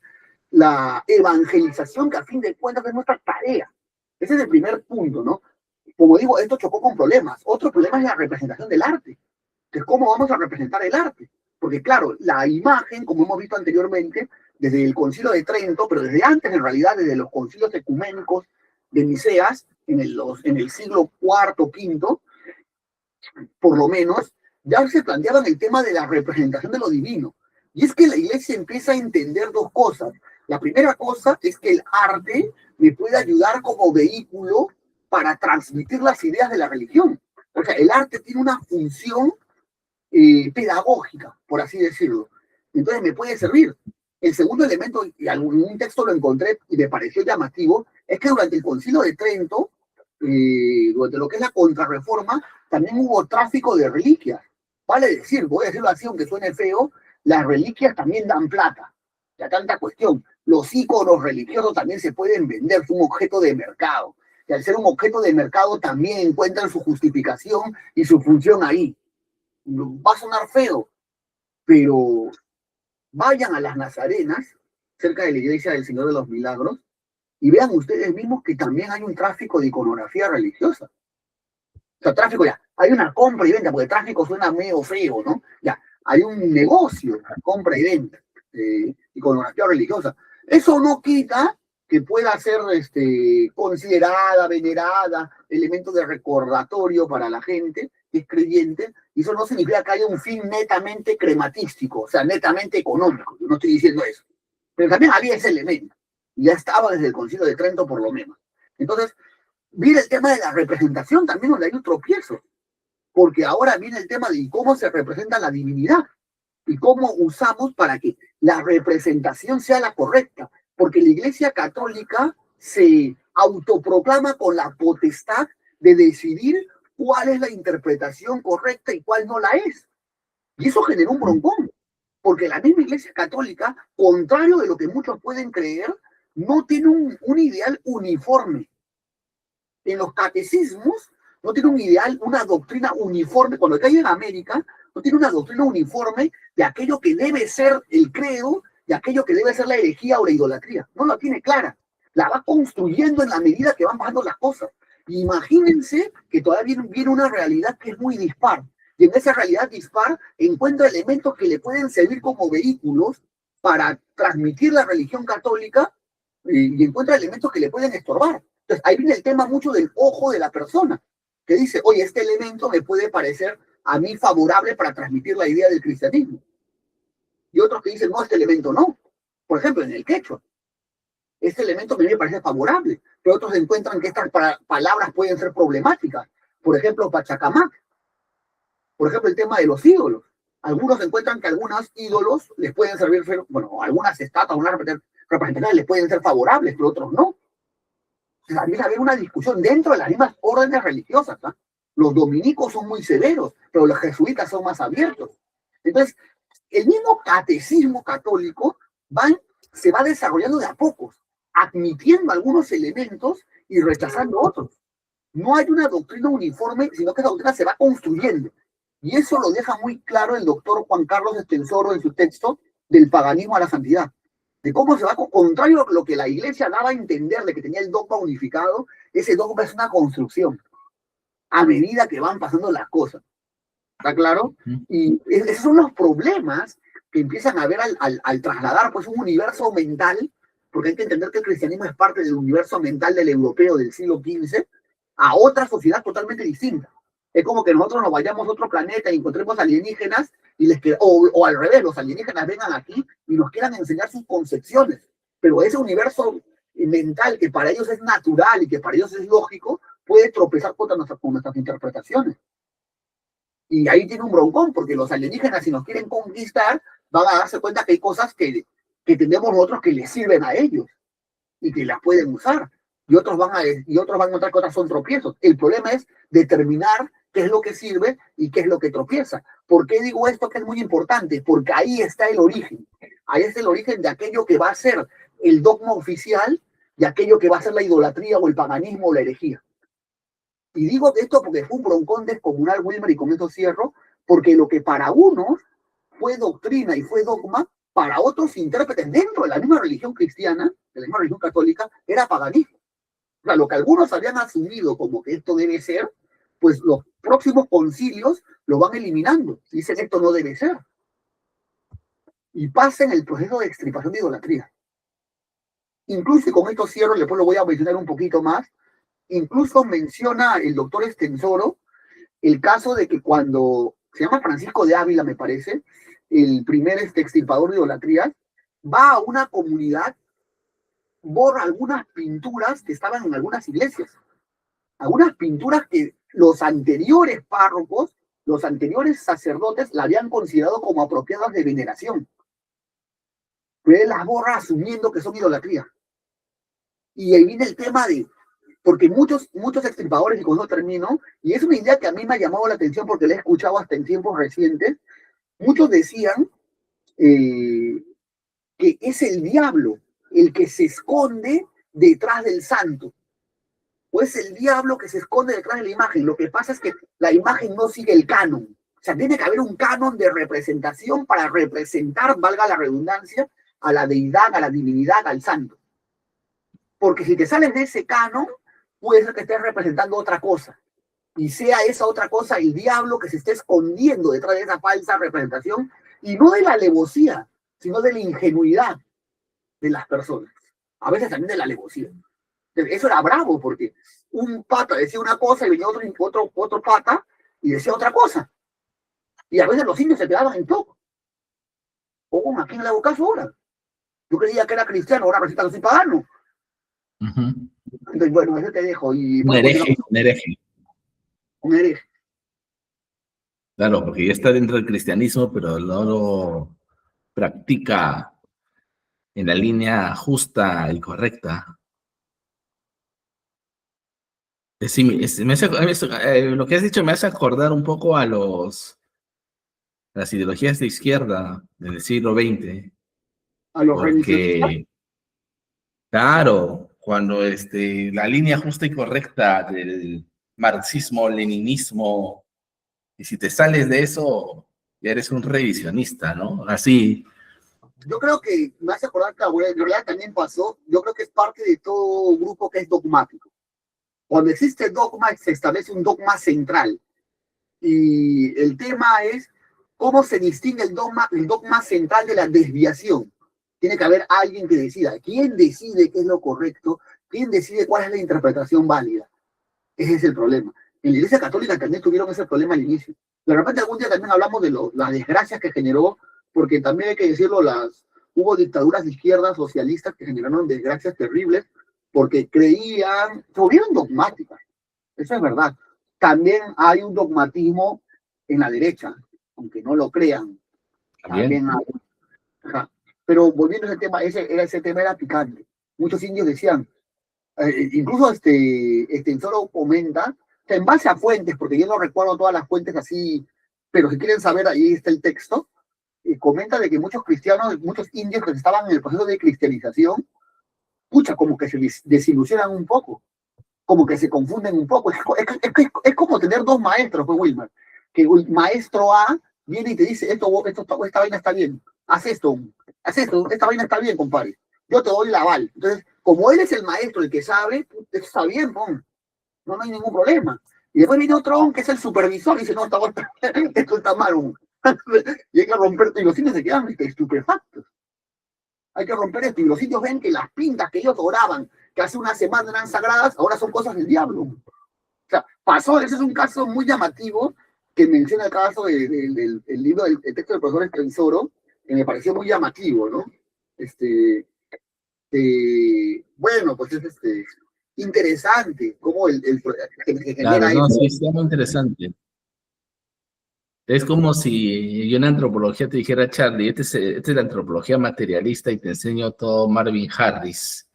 la evangelización, que a fin de cuentas es nuestra tarea. Ese es el primer punto, ¿no? Como digo, esto chocó con problemas. Otro problema es la representación del arte, que es cómo vamos a representar el arte. Porque claro, la imagen, como hemos visto anteriormente, desde el Concilio de Trento, pero desde antes en realidad, desde los concilios ecuménicos de Niceas, en el siglo IV, V, por lo menos, ya se planteaban el tema de la representación de lo divino. Y es que la iglesia empieza a entender dos cosas. La primera cosa es que el arte me puede ayudar como vehículo para transmitir las ideas de la religión. O sea, el arte tiene una función pedagógica, por así decirlo. Entonces me puede servir. El segundo elemento, y en un texto lo encontré y me pareció llamativo, es que durante el Concilio de Trento, durante lo que es la contrarreforma, también hubo tráfico de reliquias. Vale decir, voy a decirlo así, aunque suene feo, las reliquias también dan plata. Ya tanta cuestión. Los íconos religiosos también se pueden vender, son un objeto de mercado. Y al ser un objeto de mercado también encuentran su justificación y su función ahí. Va a sonar feo, pero vayan a las Nazarenas, cerca de la iglesia del Señor de los Milagros, y vean ustedes mismos que también hay un tráfico de iconografía religiosa. O sea, tráfico ya, hay una compra y venta, porque tráfico suena medio feo, ¿no? Ya, hay un negocio, compra y venta, iconografía religiosa. Eso no quita que pueda ser considerada, venerada, elemento de recordatorio para la gente que es creyente, y eso no significa que haya un fin netamente crematístico, o sea, netamente económico. Yo no estoy diciendo eso. Pero también había ese elemento, y ya estaba desde el Concilio de Trento por lo menos. Entonces, viene el tema de la representación también, donde hay un tropiezo, porque ahora viene el tema de cómo se representa la divinidad y cómo usamos para que la representación sea la correcta, porque la Iglesia Católica se autoproclama con la potestad de decidir cuál es la interpretación correcta y cuál no la es. Y eso generó un broncón, porque la misma Iglesia Católica, contrario de lo que muchos pueden creer, no tiene un ideal uniforme. En los catecismos no tiene un ideal, una doctrina uniforme. Cuando cae en América, no tiene una doctrina uniforme de aquello que debe ser el credo, de aquello que debe ser la herejía o la idolatría. No la tiene clara. La va construyendo en la medida que van pasando las cosas. Imagínense que todavía viene una realidad que es muy dispar. Y en esa realidad dispar encuentra elementos que le pueden servir como vehículos para transmitir la religión católica y encuentra elementos que le pueden estorbar. Entonces, ahí viene el tema mucho del ojo de la persona, que dice, oye, este elemento me puede parecer a mí favorable para transmitir la idea del cristianismo. Y otros que dicen, no, este elemento no. Por ejemplo, en el quechua, este elemento a mí me parece favorable, pero otros encuentran que estas palabras pueden ser problemáticas. Por ejemplo, Pachacamac. Por ejemplo, el tema de los ídolos. Algunos encuentran que algunos ídolos les pueden servir, bueno, algunas estatuas, representaciones les pueden ser favorables, pero otros no. También había una discusión dentro de las mismas órdenes religiosas. ¿Ah? Los dominicos son muy severos, pero los jesuitas son más abiertos. Entonces, el mismo catecismo católico se va desarrollando de a pocos, admitiendo algunos elementos y rechazando otros. No hay una doctrina uniforme, sino que la doctrina se va construyendo. Y eso lo deja muy claro el doctor Juan Carlos Estensoro en su texto Del paganismo a la santidad. De cómo se va, contrario a lo que la iglesia daba a entender de que tenía el dogma unificado, ese dogma es una construcción a medida que van pasando las cosas. ¿Está claro? Y esos son los problemas que empiezan a ver al trasladar pues, un universo mental, porque hay que entender que el cristianismo es parte del universo mental del europeo del siglo XV, a otra sociedad totalmente distinta. Es como que nosotros nos vayamos a otro planeta y encontremos alienígenas o al revés, los alienígenas vengan aquí y nos quieran enseñar sus concepciones. Pero ese universo mental que para ellos es natural y que para ellos es lógico, puede tropezar con nuestras interpretaciones. Y ahí tiene un broncón, porque los alienígenas, si nos quieren conquistar, van a darse cuenta que hay cosas que tenemos nosotros que les sirven a ellos y que las pueden usar. Y otros van a encontrar que otras son tropiezos. El problema es determinar qué es lo que sirve y qué es lo que tropieza. ¿Por qué digo esto que es muy importante? Porque ahí está el origen. Ahí está el origen de aquello que va a ser el dogma oficial y aquello que va a ser la idolatría o el paganismo o la herejía. Y digo esto porque fue un broncón descomunal, Wilmer, y con esto cierro, porque lo que para unos fue doctrina y fue dogma, para otros intérpretes dentro de la misma religión cristiana, de la misma religión católica, era paganismo. O sea, lo que algunos habían asumido como que esto debe ser, pues los próximos concilios lo van eliminando. Dicen esto no debe ser. Y pasen el proceso de extirpación de idolatría. Incluso, y con esto cierro, después lo voy a mencionar un poquito más, incluso menciona el doctor Estensoro el caso de que cuando se llama Francisco de Ávila, me parece, el primer extirpador de idolatrías, va a una comunidad, borra algunas pinturas que estaban en algunas iglesias, algunas pinturas que los anteriores párrocos, los anteriores sacerdotes la habían considerado como apropiadas de veneración. Pero él las borra asumiendo que son idolatría. Y ahí viene el tema de, porque muchos extirpadores, y con eso termino, y es una idea que a mí me ha llamado la atención porque la he escuchado hasta en tiempos recientes, muchos decían que es el diablo el que se esconde detrás del santo, o es el diablo que se esconde detrás de la imagen. Lo que pasa es que la imagen no sigue el canon, o sea, tiene que haber un canon de representación para representar, valga la redundancia, a la deidad, a la divinidad, al santo. Porque si te sales de ese canon, puede ser que estés representando otra cosa. Y sea esa otra cosa el diablo que se esté escondiendo detrás de esa falsa representación, y no de la alevosía, sino de la ingenuidad de las personas. A veces también de la alevosía. Eso era bravo, porque un pata decía una cosa y venía otro pata y decía otra cosa. Y a veces los indios se quedaban en shock. ¿A quién le hago caso ahora? Yo creía que era cristiano, ahora resulta que soy pagano. Entonces, bueno, eso te dejo. Un hereje, un hereje. Un hereje. Claro, porque ya está dentro del cristianismo, pero no lo practica en la línea justa y correcta. Lo que has dicho me hace acordar un poco a las ideologías de izquierda del siglo XX. A los porque, claro, cuando la línea justa y correcta del marxismo-leninismo, y si te sales de eso, ya eres un revisionista, ¿no? Así. Yo creo que me hace acordar que en realidad también pasó, yo creo que es parte de todo grupo que es dogmático. Cuando existe dogma, se establece un dogma central. Y el tema es cómo se distingue el dogma central de la desviación. Tiene que haber alguien que decida. ¿Quién decide qué es lo correcto? ¿Quién decide cuál es la interpretación válida? Ese es el problema. En la Iglesia Católica también tuvieron ese problema al inicio. De repente algún día también hablamos de las desgracias que generó, porque también hay que decirlo, hubo dictaduras de izquierda socialistas que generaron desgracias terribles, porque se volvieron dogmáticas. Eso es verdad. También hay un dogmatismo en la derecha, aunque no lo crean. También hay. Pero volviendo a ese tema era picante. Muchos indios decían, incluso el Zoro comenta, que en base a fuentes, porque yo no recuerdo todas las fuentes así, pero si quieren saber, ahí está el texto, comenta de que muchos cristianos, muchos indios que estaban en el proceso de cristianización, pucha, como que se desilusionan un poco, como que se confunden un poco. Es como tener dos maestros, pues, Wilmer, que el maestro A viene y te dice, esta vaina está bien, haz esto, esta vaina está bien, compadre, yo te doy el aval. Entonces, como él es el maestro, el que sabe, está bien, no hay ningún problema. Y después viene otro que es el supervisor y dice, no, esto está mal. Y hay que romper, y los indios se quedan estupefactos. Hay que romper esto. Y los indios ven que las pintas que ellos oraban, que hace una semana eran sagradas, ahora son cosas del diablo. O sea, pasó, ese es un caso muy llamativo que menciona el caso del libro, el texto del profesor Estrenzoro, que me pareció muy llamativo, ¿no? Bueno, pues es interesante cómo que genera Claro, no, eso. sí, está muy interesante. Es como si yo en antropología te dijera, Charlie, esta es la antropología materialista y te enseño todo Marvin Harris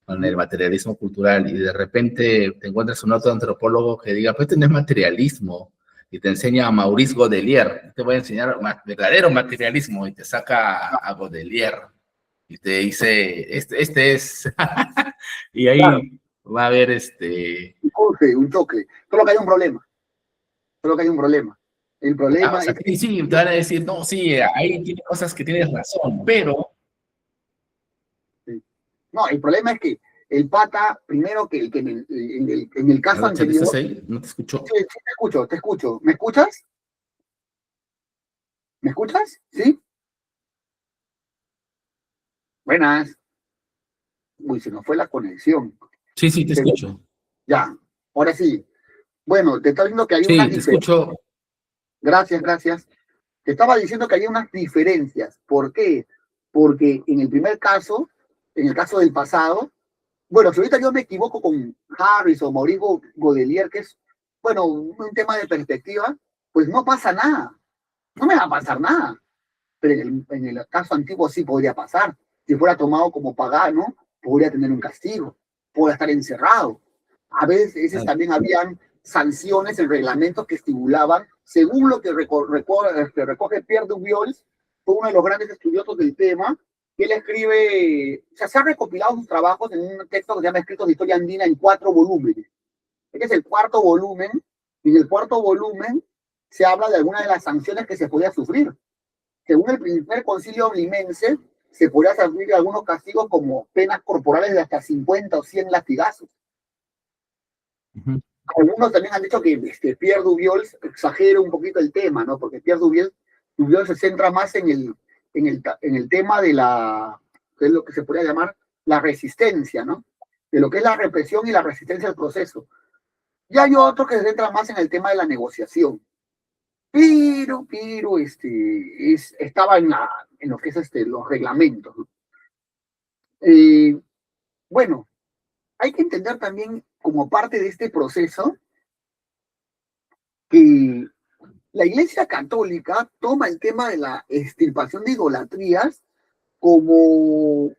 con el materialismo cultural y de repente te encuentras un otro antropólogo que diga, pues este no es materialismo y te enseña a Maurice Godelier, te voy a enseñar verdadero materialismo y te saca a Godelier y te dice, este es, y ahí Claro, va a haber un choque. Solo que hay un problema. Solo que hay un problema. El o problema sea, es sí, sí, te van a decir, no, sí, ahí tiene cosas que tienes razón, pero... no, el problema es que el pata, primero que en el caso Hola, Charlie, ¿estás anterior, ahí? No te escucho. sí, te escucho, te escucho. ¿Me escuchas? ¿Me escuchas? ¿Sí? Buenas. Uy, se nos fue la conexión. Sí, sí, te Pero, escucho. ya, ahora sí. Bueno, te está diciendo que hay unas Sí, te diferencias. escucho. Gracias, gracias. Te estaba diciendo que había unas diferencias. ¿Por qué? Porque en el primer caso, en el caso del pasado, bueno, si ahorita yo me equivoco con Harris o Maurice Godelier, que es, bueno, un tema de perspectiva, pues no pasa nada. No me va a pasar nada. Pero en el caso antiguo sí podría pasar. Si fuera tomado como pagano, podría tener un castigo, podría estar encerrado. A veces también habían sanciones en reglamentos que estipulaban, según lo que recoge Pierre Dubiols, fue uno de los grandes estudiosos del tema, que él escribe, o sea, se han recopilado sus trabajos en un texto que se llama Escritos de Historia Andina en 4 volúmenes. Este es el cuarto volumen, y en el cuarto volumen se habla de algunas de las sanciones que se podía sufrir. Según el primer concilio limense, se podría sufrir algunos castigos como penas corporales de hasta 50 o 100 latigazos. Ujú. Algunos también han dicho que Pierre Dubiols exagera un poquito el tema, ¿no? Porque Pierre Dubiols se centra más en el tema de que es lo que se podría llamar la resistencia, ¿no? De lo que es la represión y la resistencia al proceso. Y hay otro que se centra más en el tema de la negociación. Pero estaba en lo que es los reglamentos, ¿no? Bueno, hay que entender también como parte de este proceso que la Iglesia Católica toma el tema de la extirpación de idolatrías como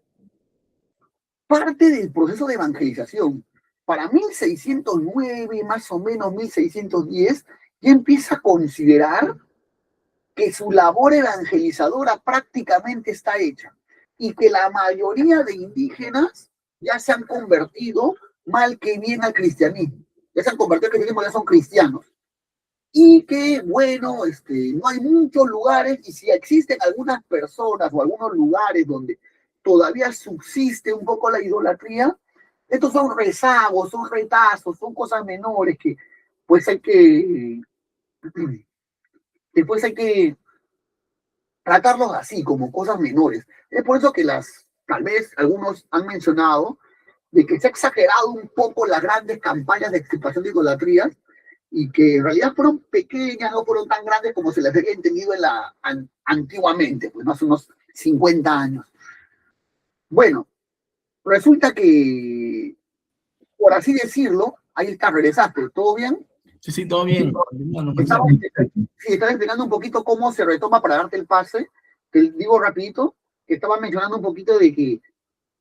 parte del proceso de evangelización. Para 1609, más o menos 1610, ya empieza a considerar que su labor evangelizadora prácticamente está hecha y que la mayoría de indígenas ya se han convertido mal que bien al cristianismo. Ya se han convertido al cristianismo, ya son cristianos. Y que, bueno, no hay muchos lugares, y si existen algunas personas o algunos lugares donde todavía subsiste un poco la idolatría, estos son rezagos, son retazos, son cosas menores que pues hay que, después hay que tratarlos así, como cosas menores. Es por eso que tal vez algunos han mencionado de que se ha exagerado un poco las grandes campañas de extirpación de idolatrías y que en realidad fueron pequeñas, no fueron tan grandes como se les había entendido antiguamente, pues hace unos 50 años. Bueno, resulta que, por así decirlo, ahí está, regresaste, ¿todo bien? Sí, sí, todo bien. No, no pasa Estaba, nada. sí, estaba explicando un poquito cómo se retoma para darte el pase, te digo rapidito. estaba mencionando un poquito de que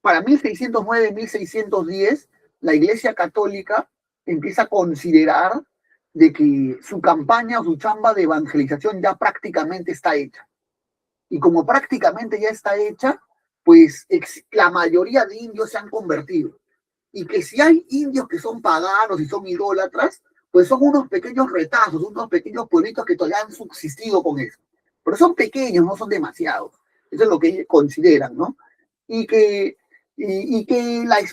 para 1609, 1610, la Iglesia Católica empieza a considerar de que su campaña o su chamba de evangelización ya prácticamente está hecha. Y como prácticamente ya está hecha, pues la mayoría de indios se han convertido. Y que si hay indios que son paganos y son idólatras, pues son unos pequeños retazos, unos pequeños pueblitos que todavía han subsistido con eso. Pero son pequeños, no son demasiados. Eso es lo que ellos consideran, ¿no? Y que,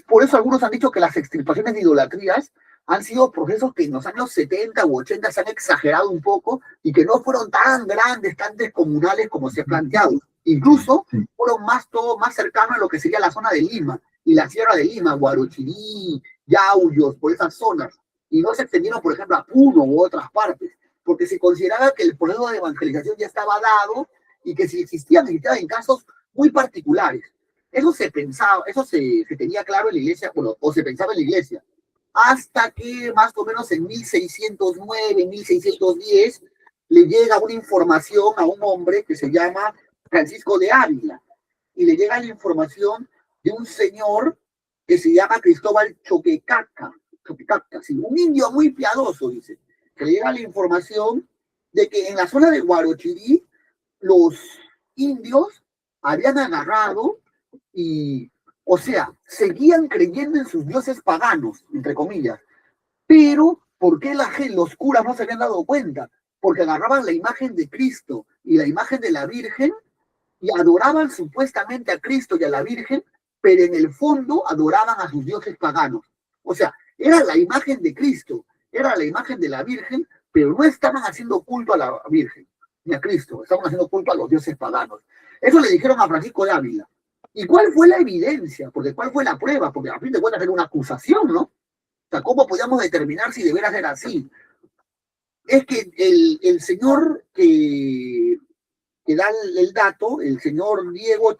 por eso algunos han dicho que las extirpaciones de idolatrías han sido procesos que en los años 70 u 80 se han exagerado un poco y que no fueron tan grandes, tan descomunales como se ha planteado. Incluso fueron todo más cercanos a lo que sería la zona de Lima y la Sierra de Lima, Guarochirí, Yauyos, por esas zonas. Y no se extendieron, por ejemplo, a Puno u otras partes, porque se consideraba que el proceso de evangelización ya estaba dado y que si existían en casos muy particulares. Eso se pensaba, eso se tenía claro en la iglesia, bueno, o se pensaba en la iglesia, hasta que más o menos en 1609, 1610, le llega una información a un hombre que se llama Francisco de Ávila, y le llega la información de un señor que se llama Cristóbal Choquecaca, sí, un indio muy piadoso, dice, que le llega la información de que en la zona de Guarochirí los indios habían agarrado y, o sea, seguían creyendo en sus dioses paganos, entre comillas, pero ¿por qué los curas no se habían dado cuenta? Porque agarraban la imagen de Cristo y la imagen de la Virgen y adoraban supuestamente a Cristo y a la Virgen, pero en el fondo adoraban a sus dioses paganos. O sea, era la imagen de Cristo, era la imagen de la Virgen, pero no estaban haciendo culto a la Virgen ni a Cristo, estaban haciendo culto a los dioses paganos. Eso le dijeron a Francisco de Ávila. ¿Y cuál fue la evidencia? Porque ¿cuál fue la prueba? Porque a fin de cuentas era una acusación, ¿no? O sea, ¿cómo podíamos determinar si de veras era así? Es que el señor que da el dato, el señor Diego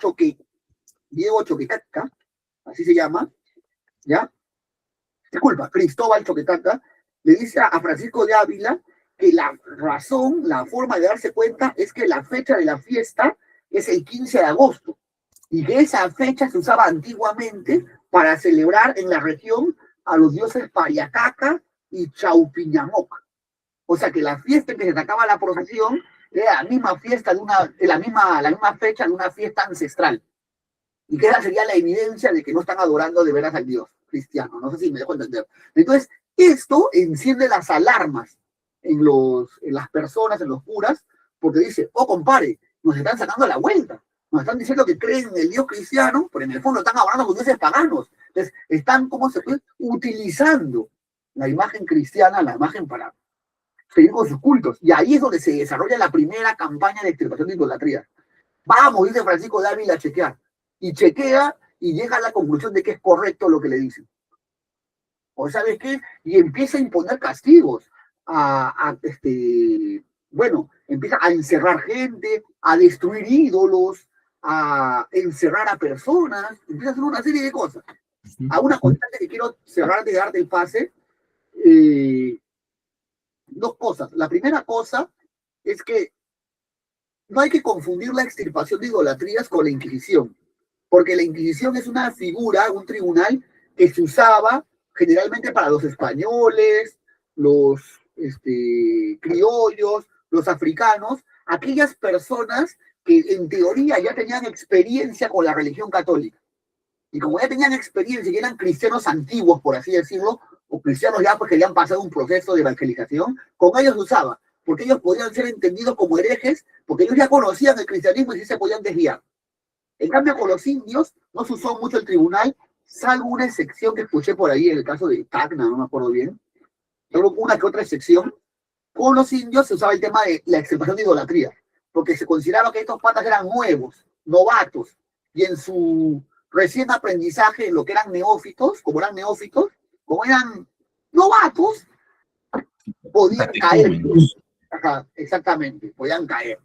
Choquetaca, así se llama, ¿ya? Disculpa, Cristóbal Choquetaca, le dice a Francisco de Ávila que la razón, la forma de darse cuenta es que la fecha de la fiesta es el 15 de agosto y que esa fecha se usaba antiguamente para celebrar en la región a los dioses Payacaca y Chaupiñamoc. O sea que la fiesta en que se sacaba la procesión era la misma fiesta la misma fecha de una fiesta ancestral. Y que esa sería la evidencia de que no están adorando de veras al Dios cristiano. No sé si me dejo entender. Entonces, esto enciende las alarmas en las personas, en los curas, porque dice, oh, compare, nos están sacando la vuelta. Nos están diciendo que creen en el Dios cristiano, pero en el fondo están adorando con dioses paganos. Entonces, están, ¿cómo se puede? Utilizando la imagen cristiana, la imagen para seguir con sus cultos. Y ahí es donde se desarrolla la primera campaña de extirpación de idolatría. Vamos, dice Francisco de Ávila, a chequear. Y chequea y llega a la conclusión de que es correcto lo que le dicen. ¿O sabes qué? Y empieza a imponer castigos. Bueno, empieza a encerrar gente, a destruir ídolos, a encerrar a personas, empieza a hacer una serie de cosas. A una constante que quiero cerrar de darte el pase, dos cosas. La primera cosa es que no hay que confundir la extirpación de idolatrías con la Inquisición, porque la Inquisición es una figura, un tribunal que se usaba generalmente para los españoles, los criollos, los africanos, aquellas personas que en teoría ya tenían experiencia con la religión católica. Y como ya tenían experiencia y eran cristianos antiguos, por así decirlo, o cristianos ya pues que ya han pasado un proceso de evangelización, con ellos se usaba, porque ellos podían ser entendidos como herejes, porque ellos ya conocían el cristianismo y sí se podían desviar. En cambio, con los indios no se usó mucho el tribunal, salvo una excepción que escuché por ahí en el caso de Tacna, no me acuerdo bien, salvo una que otra excepción. Con los indios se usaba el tema de la extirpación de idolatría, porque se consideraba que estos patas eran nuevos, novatos, y en su recién aprendizaje, en lo que eran neófitos, como eran novatos, podían caer. Ajá, exactamente, podían caer.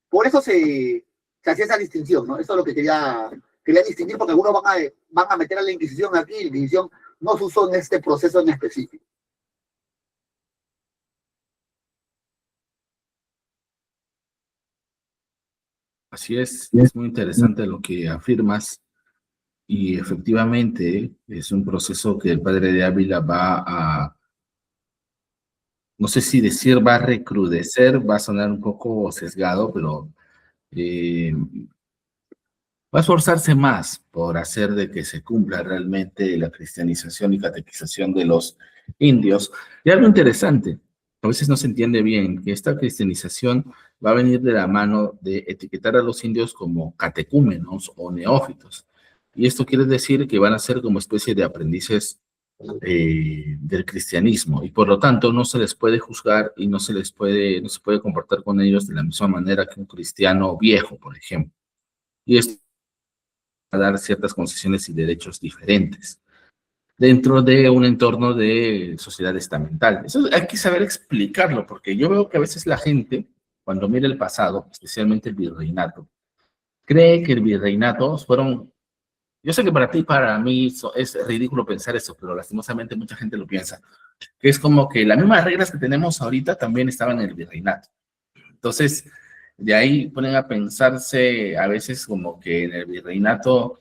Por eso se hacía esa distinción, ¿no? Eso es lo que quería distinguir, porque algunos van a meter a la Inquisición aquí, y la Inquisición no se usó en este proceso en específico. Así es muy interesante lo que afirmas y efectivamente es un proceso que el padre de Ávila va a, no sé si decir va a recrudecer, va a sonar un poco sesgado, pero eh, va a esforzarse más por hacer de que se cumpla realmente la cristianización y catequización de los indios. Y algo interesante, a veces no se entiende bien, que esta cristianización va a venir de la mano de etiquetar a los indios como catecúmenos o neófitos. Y esto quiere decir que van a ser como especie de aprendices del cristianismo y por lo tanto no se les puede juzgar y no se puede comportar con ellos de la misma manera que un cristiano viejo, por ejemplo. Y esto a dar ciertas concesiones y derechos diferentes dentro de un entorno de sociedad estamental. Eso hay que saber explicarlo, porque yo veo que a veces la gente, cuando mira el pasado, especialmente el virreinato, cree que el virreinato fueron... Yo sé que para ti, para mí, es ridículo pensar eso, pero lastimosamente mucha gente lo piensa, que es como que las mismas reglas que tenemos ahorita también estaban en el virreinato. Entonces, de ahí ponen a pensarse a veces como que en el virreinato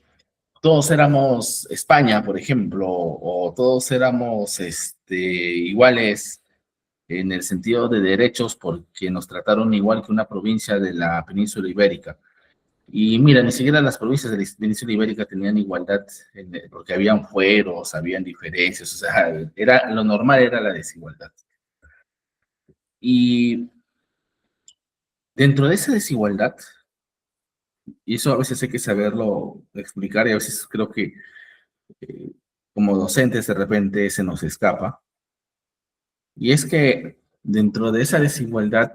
todos éramos España, por ejemplo, o todos éramos iguales en el sentido de derechos porque nos trataron igual que una provincia de la península ibérica. Y mira, ni siquiera las provincias de la península ibérica tenían igualdad, porque habían fueros, habían diferencias, o sea, lo normal era la desigualdad. Y dentro de esa desigualdad, y eso a veces hay que saberlo explicar y a veces creo que eh, como docentes de repente se nos escapa, y es que dentro de esa desigualdad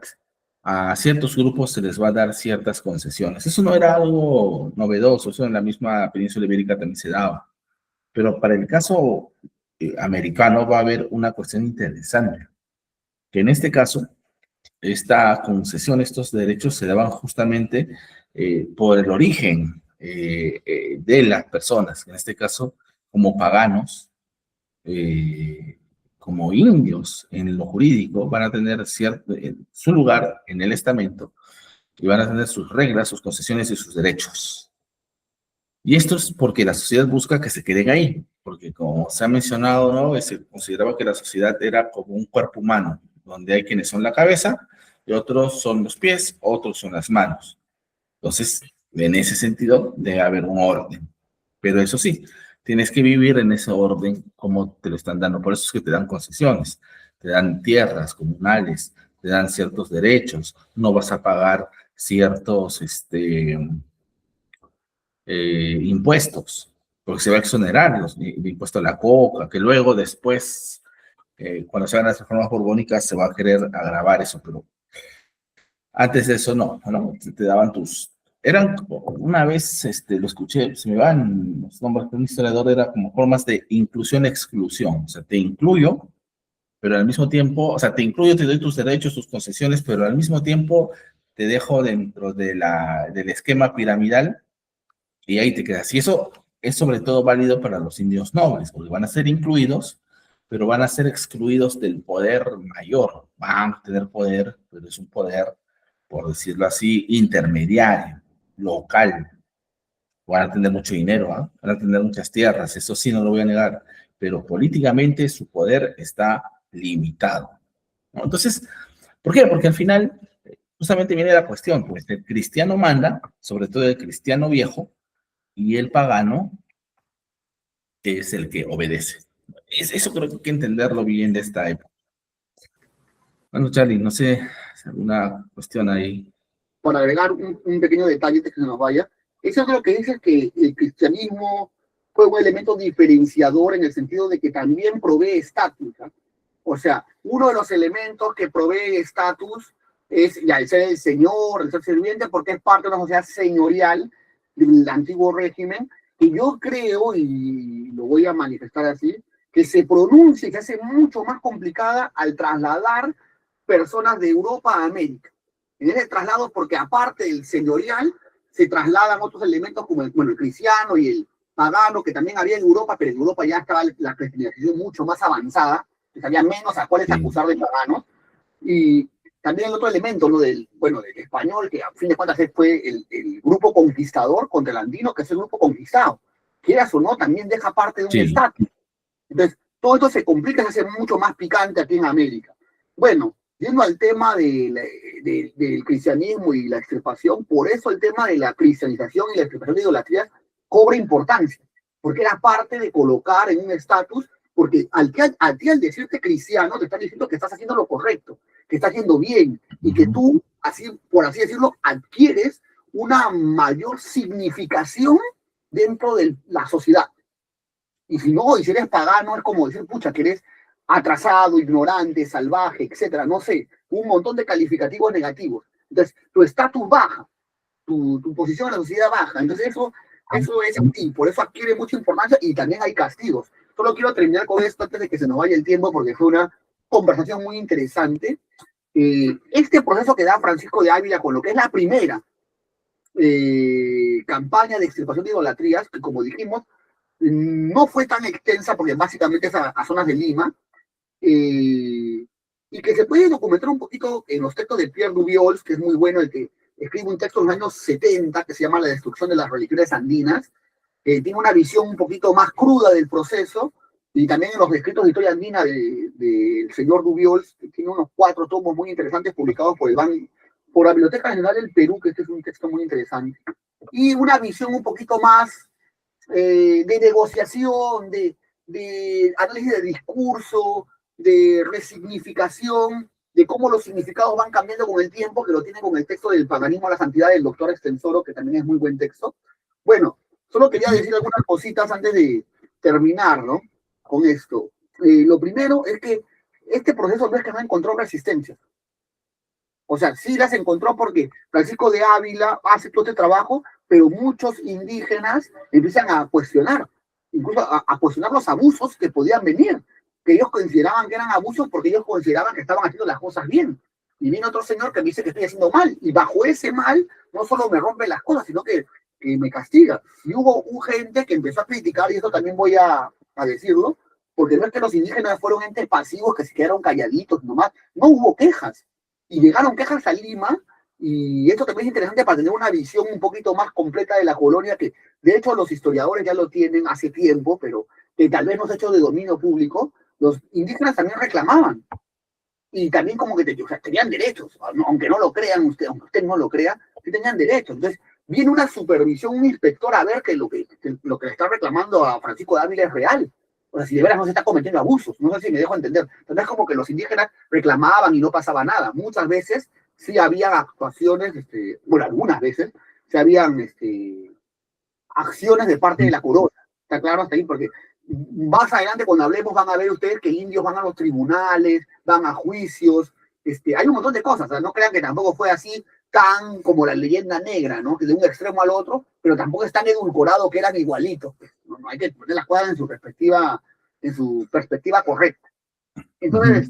a ciertos grupos se les va a dar ciertas concesiones. Eso no era algo novedoso, eso en la misma península ibérica también se daba. Pero para el caso americano va a haber una cuestión interesante, que en este caso, esta concesión, estos derechos se daban justamente por el origen de las personas, en este caso como paganos, eh, como indios en lo jurídico, van a tener su lugar en el estamento y van a tener sus reglas, sus concesiones y sus derechos. Y esto es porque la sociedad busca que se queden ahí, porque como se ha mencionado, ¿no? Se consideraba que la sociedad era como un cuerpo humano, donde hay quienes son la cabeza, y otros son los pies, otros son las manos. Entonces, en ese sentido, debe haber un orden. Pero eso sí, tienes que vivir en ese orden como te lo están dando. Por eso es que te dan concesiones, te dan tierras comunales, te dan ciertos derechos, no vas a pagar ciertos, impuestos, porque se va a exonerar el impuesto a la coca, que luego después, cuando se hagan las reformas borbónicas, se va a querer agravar eso, pero antes de eso no, te daban eran, una vez lo escuché, se me van los nombres de un historiador, era como formas de inclusión-exclusión, o sea, te incluyo, pero al mismo tiempo, o sea, te incluyo, te doy tus derechos, tus concesiones, pero al mismo tiempo te dejo dentro del esquema piramidal y ahí te quedas. Y eso es sobre todo válido para los indios nobles, porque van a ser incluidos, pero van a ser excluidos del poder mayor. Van a tener poder, pero es un poder, por decirlo así, intermediario, local. Van a tener mucho dinero, ¿eh? Van a tener muchas tierras, eso sí no lo voy a negar, pero políticamente su poder está limitado, ¿no? Entonces, ¿por qué? Porque al final justamente viene la cuestión, pues el cristiano manda, sobre todo el cristiano viejo, y el pagano es el que obedece. Eso creo que hay que entenderlo bien de esta época. Bueno, Charlie, no sé, alguna cuestión ahí. Para agregar un pequeño detalle antes que se nos vaya, eso es lo que dice que el cristianismo fue un elemento diferenciador en el sentido de que también provee estatus. ¿eh? O sea, uno de los elementos que provee estatus es ya el ser el señor, el ser sirviente, porque es parte de una sociedad señorial del antiguo régimen, que yo creo, y lo voy a manifestar así, que se pronuncia y se hace mucho más complicada al trasladar personas de Europa a América. En ese traslado, porque aparte del señorial, se trasladan otros elementos como el cristiano y el pagano, que también había en Europa, pero en Europa ya estaba la cristianización mucho más avanzada, que había menos a cuáles acusar de paganos, y también el otro elemento, ¿no? Del español, que a fin de cuentas fue el grupo conquistador contra el andino, que es el grupo conquistado. Quieras o no, también deja parte de un Sí. estatus. Entonces, todo esto se complica, se hace mucho más picante aquí en América. Bueno, yendo al tema del cristianismo y la extirpación, por eso el tema de la cristianización y la extirpación de idolatrías cobra importancia, porque era parte de colocar en un estatus, porque a ti al decirte cristiano te están diciendo que estás haciendo lo correcto, que estás haciendo bien, y que tú, así, por así decirlo, adquieres una mayor significación dentro de la sociedad. Y si no, y si eres pagano, es como decir, pucha, que eres atrasado, ignorante, salvaje, etcétera, no sé, un montón de calificativos negativos. Entonces, tu estatus baja, tu posición en la sociedad baja. Entonces, eso es así, por eso adquiere mucha importancia y también hay castigos. Solo quiero terminar con esto antes de que se nos vaya el tiempo, porque fue una conversación muy interesante. Este proceso que da Francisco de Ávila con lo que es la primera campaña de extirpación de idolatrías, que como dijimos, no fue tan extensa porque básicamente es a zonas de Lima, y que se puede documentar un poquito en los textos de Pierre Dubiols, que es muy bueno, el que escribe un texto en los años 70 que se llama La destrucción de las religiones andinas, que tiene una visión un poquito más cruda del proceso, y también en los escritos de historia andina del señor Dubiols, que tiene unos 4 tomos muy interesantes publicados por la Biblioteca Nacional del Perú, que este es un texto muy interesante, y una visión un poquito más de negociación, de análisis de discurso, de resignificación, de cómo los significados van cambiando con el tiempo, que lo tiene con el texto del Paganismo a la Santidad del doctor Extensoro, que también es muy buen texto. Bueno, solo quería decir algunas cositas antes de terminar, ¿no? Con esto. Lo primero es que este proceso no es que no encontró resistencia. O sea, sí las encontró porque Francisco de Ávila hace todo este trabajo, pero muchos indígenas empiezan a cuestionar, incluso a cuestionar los abusos que podían venir, que ellos consideraban que eran abusos porque ellos consideraban que estaban haciendo las cosas bien. Y viene otro señor que me dice que estoy haciendo mal, y bajo ese mal no solo me rompe las cosas, sino que me castiga. Y hubo gente que empezó a criticar, y esto también voy a decirlo, porque no es que los indígenas fueron entes pasivos que se quedaron calladitos nomás, no hubo quejas. Y llegaron quejas a Lima, y esto también es interesante para tener una visión un poquito más completa de la colonia, que de hecho los historiadores ya lo tienen hace tiempo, pero que tal vez no se ha hecho de dominio público. Los indígenas también reclamaban, y también como que o sea, tenían derechos, aunque no lo crean usted, aunque usted no lo crea, sí tenían derechos. Entonces viene una supervisión, un inspector a ver que lo que le está reclamando a Francisco de Ávila es real. O sea, si de veras no se está cometiendo abusos, no sé si me dejo entender. Entonces es como que los indígenas reclamaban y no pasaba nada. Muchas veces sí había actuaciones, bueno, algunas veces sí habían acciones de parte de la corona. Está claro hasta ahí, porque más adelante cuando hablemos van a ver ustedes que indios van a los tribunales, van a juicios, hay un montón de cosas. O sea, no crean que tampoco fue así tan como la leyenda negra, ¿no? Que de un extremo al otro, pero tampoco es tan edulcorado que eran igualitos. No hay que poner las cosas en su perspectiva correcta. Entonces,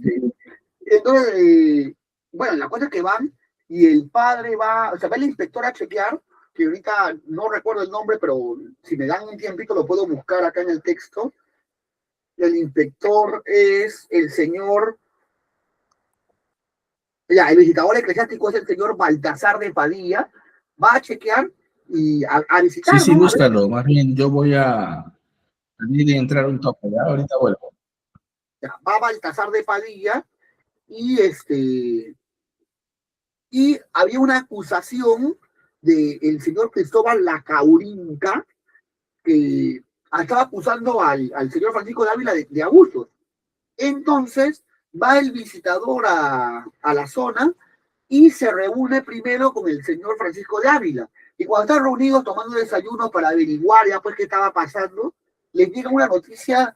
bueno, la cosa es que van y el padre va, o sea, va el inspector a chequear, que ahorita no recuerdo el nombre, pero si me dan un tiempito lo puedo buscar acá en el texto. El inspector es el señor, ya, el visitador eclesiástico es el señor Baltasar de Padilla, va a chequear y a visitar, Sí, ¿no? búscalo. Más bien, yo voy a salir y entrar un toque, ¿ya? Ahorita vuelvo. Ya, va Baltasar de Padilla y y había una acusación del señor Cristóbal Lacaurinca, que estaba acusando al señor Francisco de Ávila de abusos. Entonces va el visitador a la zona y se reúne primero con el señor Francisco de Ávila. Y cuando están reunidos tomando desayuno para averiguar ya pues qué estaba pasando, les llega una noticia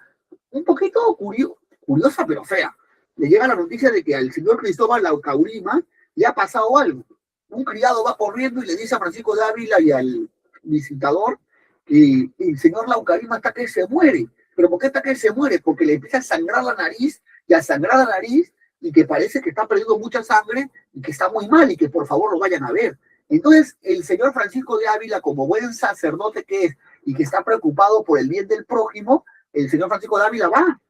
un poquito curiosa pero fea. Le llega la noticia de que al señor Cristóbal Laucaurima le ha pasado algo. Un criado va corriendo y le dice a Francisco de Ávila y al visitador que el señor Laucaurima está que se muere. ¿Pero por qué está que se muere? Porque le empieza a sangrar la nariz y a sangrar la nariz, y que parece que está perdiendo mucha sangre y que está muy mal y que por favor lo vayan a ver. Entonces el señor Francisco de Ávila, como buen sacerdote que es y que está preocupado por el bien del prójimo, el señor Francisco de Ávila va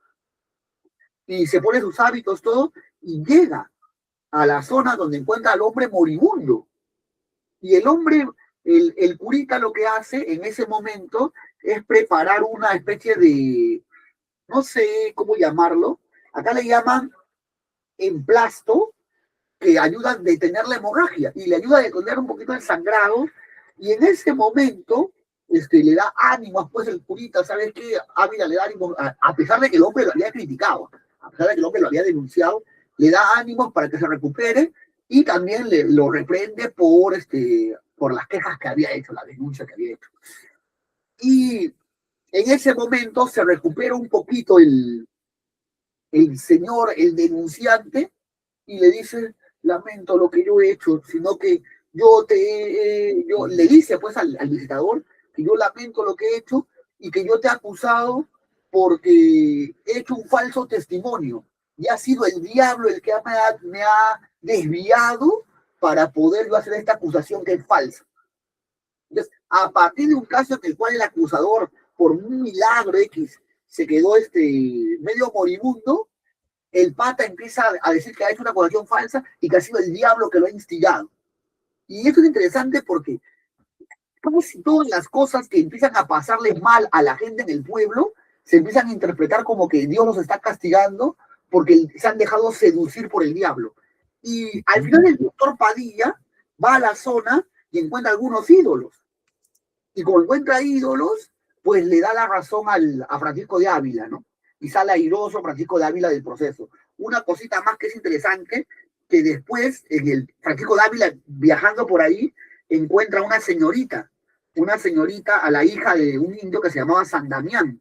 y se pone sus hábitos, todo, y llega. a la zona donde encuentra al hombre moribundo. Y el hombre, el curita lo que hace en ese momento es preparar una especie de, no sé cómo llamarlo, acá le llaman emplasto, que ayuda a detener la hemorragia y le ayuda a detener un poquito el sangrado. Y en ese momento le da ánimos, pues el curita, ¿sabes qué? Ávila le da ánimos, a pesar de que el hombre lo había criticado, a pesar de que el hombre lo había denunciado, le da ánimos para que se recupere y también lo reprende por las quejas que había hecho, la denuncia que había hecho. Y en ese momento se recupera un poquito el señor, el denunciante, y le dice, lamento lo que yo he hecho, sino que yo le dice pues al visitador que yo lamento lo que he hecho y que yo te he acusado porque he hecho un falso testimonio y ha sido el diablo el que me ha desviado para poder yo hacer esta acusación que es falsa. Entonces, a partir de un caso en el cual el acusador, por un milagro X, se quedó medio moribundo, el pata empieza a decir que ha hecho una acusación falsa y que ha sido el diablo que lo ha instigado. Y esto es interesante porque como si todas las cosas que empiezan a pasarle mal a la gente en el pueblo se empiezan a interpretar como que Dios los está castigando porque se han dejado seducir por el diablo. Y al final el doctor Padilla va a la zona y encuentra algunos ídolos. Y como encuentra ídolos, pues le da la razón a Francisco de Ávila, ¿no? Y sale airoso Francisco de Ávila del proceso. Una cosita más que es interesante, que después, Francisco de Ávila, viajando por ahí, encuentra una señorita a la hija de un indio que se llamaba San Damián.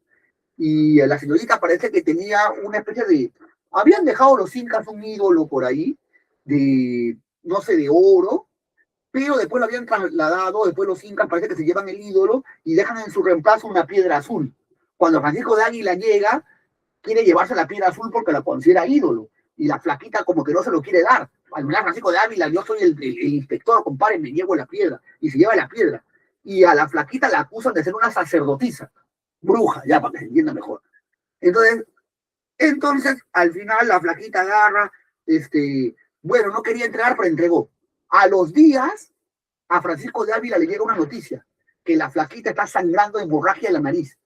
Y la señorita parece que tenía una especie de... Habían dejado los incas un ídolo por ahí, de, no sé, de oro, pero después lo habían trasladado, después los incas parece que se llevan el ídolo y dejan en su reemplazo una piedra azul. Cuando Francisco de Águila llega, quiere llevarse la piedra azul porque la considera ídolo, y la flaquita como que no se lo quiere dar. Al mirar Francisco de Ávila, yo soy el inspector, compadre, me llevo la piedra, y se lleva la piedra. Y a la flaquita la acusan de ser una sacerdotisa, bruja, ya para que se entienda mejor. Entonces, al final la flaquita agarra, bueno, no quería entregar, pero entregó. A los días, a Francisco de Ávila le llega una noticia, que la flaquita está sangrando de hemorragia en la nariz,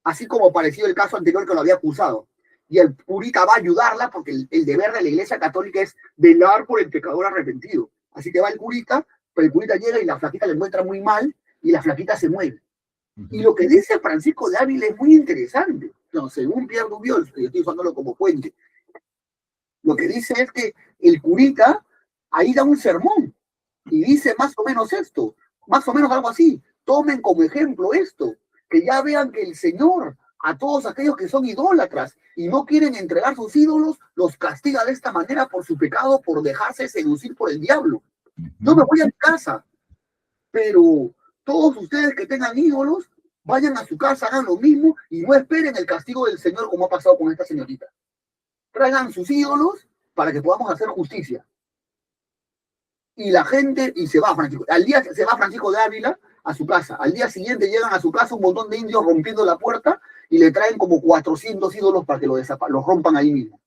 así como parecido el caso anterior que lo había acusado. Y el curita va a ayudarla porque el deber de la Iglesia Católica es velar por el pecador arrepentido. Así que va el curita, pero el curita llega y la flaquita le encuentra muy mal y la flaquita se muere. Y lo que dice Francisco de Ávila es muy interesante. No, según Pierre Dubiol, yo estoy usándolo como fuente, lo que dice es que el curita ahí da un sermón y dice más o menos esto, más o menos algo así. Tomen como ejemplo esto, que ya vean que el Señor a todos aquellos que son idólatras y no quieren entregar sus ídolos, los castiga de esta manera por su pecado, por dejarse seducir por el diablo. Yo me voy a mi casa, pero todos ustedes que tengan ídolos, vayan a su casa, hagan lo mismo y no esperen el castigo del Señor como ha pasado con esta señorita. Traigan sus ídolos para que podamos hacer justicia. Y la gente, y se va Francisco, al día se va Francisco de Ávila a su casa. Al día siguiente llegan a su casa un montón de indios rompiendo la puerta y le traen como 400 ídolos para que los rompan ahí mismo.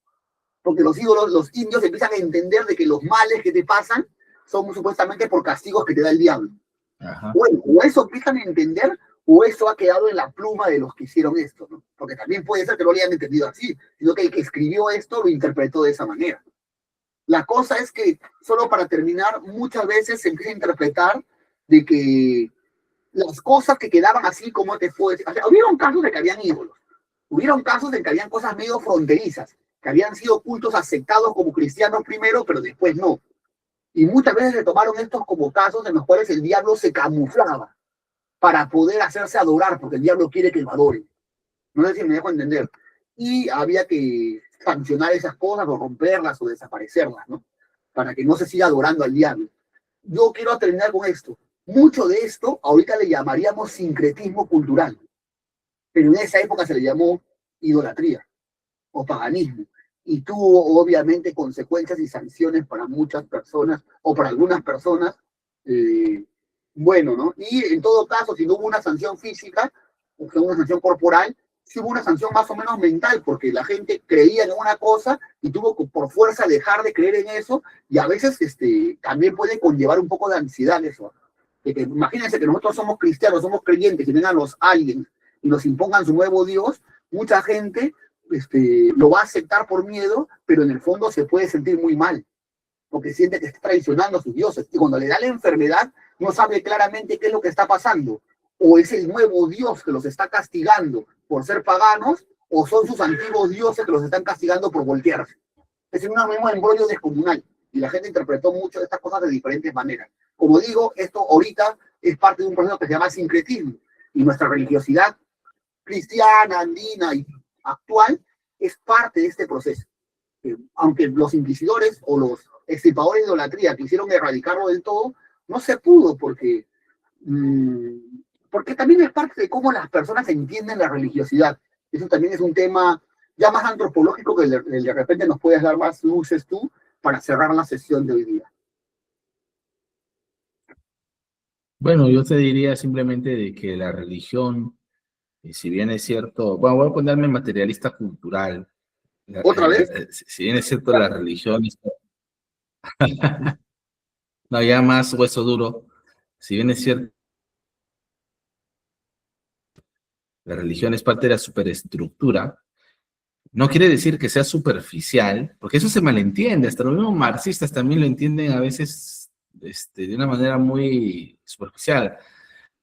Porque los ídolos, los indios empiezan a entender de que los males que te pasan son supuestamente por castigos que te da el diablo. Ajá. Bueno, o eso empiezan a entender, o eso ha quedado en la pluma de los que hicieron esto, ¿no? Porque también puede ser que no lo hayan entendido así, sino que el que escribió esto lo interpretó de esa manera. La cosa es que, solo para terminar, muchas veces se empieza a interpretar de que las cosas que quedaban así como te fue, o sea, hubieron casos de que habían ídolos, hubieron casos de que habían cosas medio fronterizas, que habían sido cultos aceptados como cristianos primero, pero después no. Y muchas veces se tomaron estos como casos en los cuales el diablo se camuflaba para poder hacerse adorar, porque el diablo quiere que lo adoren. No sé si me dejo entender. Y había que sancionar esas cosas o romperlas o desaparecerlas, ¿no? Para que no se siga adorando al diablo. Yo quiero terminar con esto. Mucho de esto ahorita le llamaríamos sincretismo cultural, pero en esa época se le llamó idolatría o paganismo. Y tuvo obviamente consecuencias y sanciones para muchas personas o para algunas personas. Bueno, ¿no? Y en todo caso, si no hubo una sanción física, o una sanción corporal, sí hubo una sanción más o menos mental, porque la gente creía en una cosa y tuvo que por fuerza dejar de creer en eso, y a veces también puede conllevar un poco de ansiedad eso. Imagínense que nosotros somos cristianos, somos creyentes, y vengan los aliens y nos impongan su nuevo Dios, mucha gente lo va a aceptar por miedo, pero en el fondo se puede sentir muy mal, porque siente que está traicionando a sus dioses. Y cuando le da la enfermedad, no sabe claramente qué es lo que está pasando. O es el nuevo Dios que los está castigando por ser paganos, o son sus antiguos dioses que los están castigando por voltearse. Es un mismo embrollo descomunal. Y la gente interpretó mucho de estas cosas de diferentes maneras. Como digo, esto ahorita es parte de un proceso que se llama sincretismo. Y nuestra religiosidad cristiana, andina y actual es parte de este proceso. Aunque los inquisidores o los extirpadores de idolatría quisieron erradicarlo del todo, no se pudo mmm, porque también es parte de cómo las personas entienden la religiosidad. Eso también es un tema ya más antropológico que de repente nos puedes dar más luces tú para cerrar la sesión de hoy día. Bueno, yo te diría simplemente de que la religión, si bien es cierto, bueno, voy a ponerme materialista cultural, ¿Otra vez? si bien es cierto la religión, no, ya más hueso duro, si bien es cierto, la religión es parte de la superestructura, no quiere decir que sea superficial, porque eso se malentiende, hasta los mismos marxistas también lo entienden a veces de una manera muy superficial.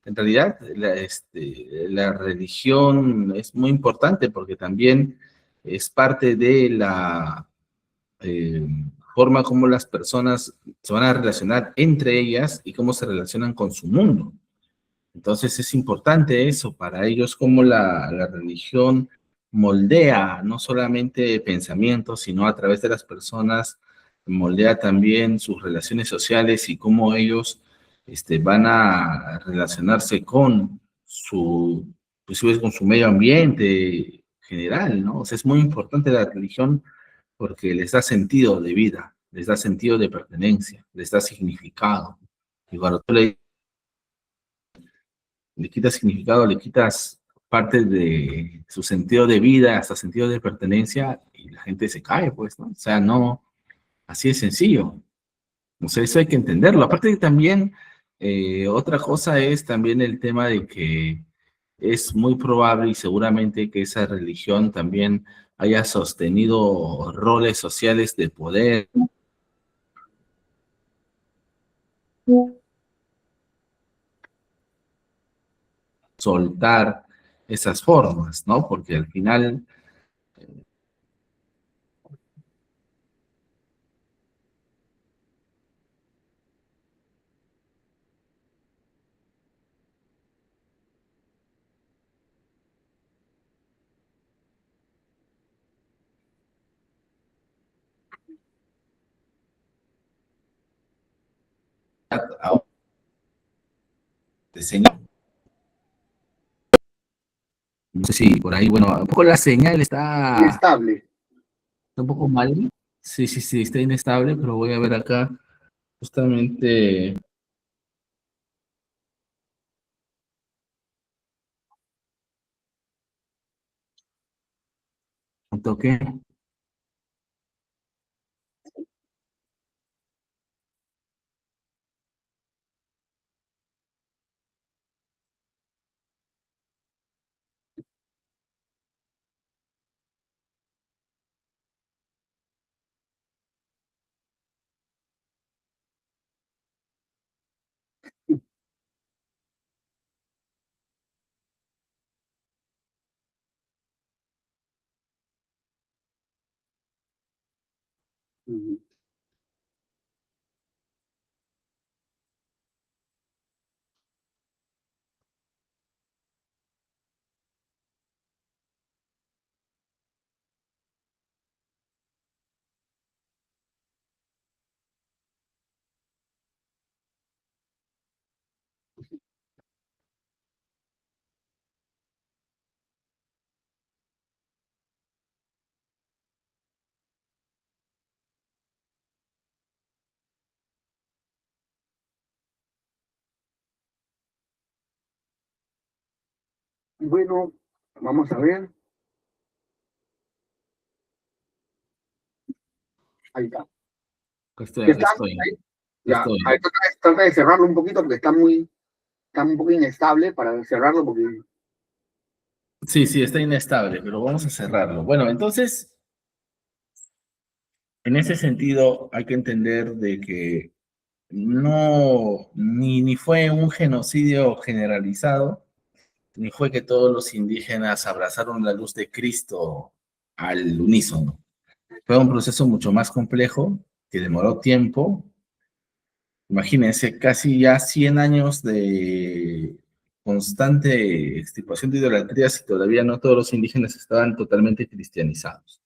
En realidad, la religión es muy importante porque también es parte de la eh, forma como las personas se van a relacionar entre ellas y cómo se relacionan con su mundo. Entonces es importante eso para ellos, como la religión moldea no solamente pensamientos, sino a través de las personas, moldea también sus relaciones sociales y cómo ellos van a relacionarse con pues, con su medio ambiente general, ¿no? O sea, es muy importante la religión porque les da sentido de vida, les da sentido de pertenencia, les da significado. Y cuando tú le quitas significado, le quitas parte de su sentido de vida, hasta sentido de pertenencia, y la gente se cae, pues, ¿no? O sea, no, así de sencillo. O sea, eso hay que entenderlo. Aparte de también, otra cosa es también el tema de que es muy probable y seguramente que esa religión también haya sostenido roles sociales de poder, soltar esas formas, ¿no? Porque al final ahora diseño. No sé si por ahí, bueno, un poco la señal Inestable. está un poco mal. Sí, sí, sí, está inestable, pero voy a ver acá justamente un toque. Bueno, Vamos a ver. Ahí está. Acá estoy, ¿Qué acá está? estoy, Ahí. acá Ya, ahí estoy. trata de cerrarlo un poquito porque está un poco inestable para cerrarlo porque Sí, sí, está inestable, pero vamos a cerrarlo. Bueno, entonces, en ese sentido, hay que entender de que no, ni fue un genocidio generalizado, ni fue que todos los indígenas abrazaron la luz de Cristo al unísono. Fue un proceso mucho más complejo, que demoró tiempo. Imagínense, casi ya 100 años de constante extirpación de idolatrías y todavía no todos los indígenas estaban totalmente cristianizados.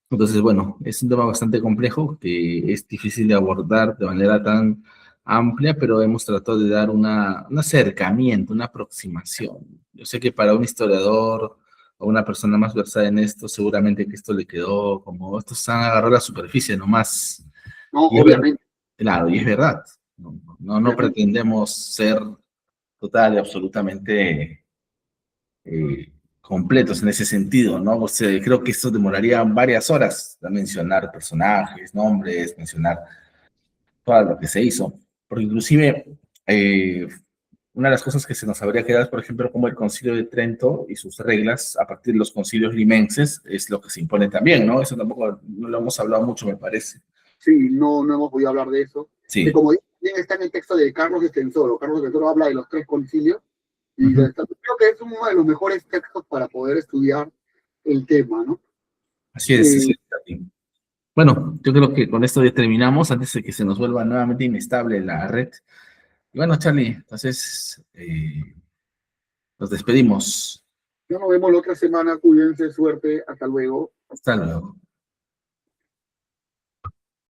Entonces, bueno, es un tema bastante complejo que es difícil de abordar de manera tan amplia, pero hemos tratado de dar un acercamiento, una aproximación. Yo sé que para un historiador o una persona más versada en esto, seguramente que esto le quedó como, estos han agarrado la superficie nomás. no, Y es verdad, obviamente, claro, y es verdad. No obviamente. pretendemos ser total y absolutamente completos en ese sentido, ¿no? O sea, creo que esto demoraría varias horas de mencionar personajes, nombres, mencionar todo lo que se hizo, porque inclusive una de las cosas que se nos habría quedado es, por ejemplo, como el Concilio de Trento y sus reglas a partir de los concilios limenses es lo que se impone también, ¿no? Eso tampoco no lo hemos hablado mucho, me parece. Sí, no hemos podido hablar de eso. Que Sí. como bien está en el texto de Carlos Extensoro. Carlos Extensoro habla de los tres concilios y Ujú. creo que es uno de los mejores textos para poder estudiar el tema, ¿no? Así es, Eh, así es. Bueno, yo creo que con esto ya terminamos antes de que se nos vuelva nuevamente inestable la red. Y bueno, Charlie, entonces nos despedimos. ya nos vemos la otra semana, cuídense, suerte, hasta luego. Hasta luego.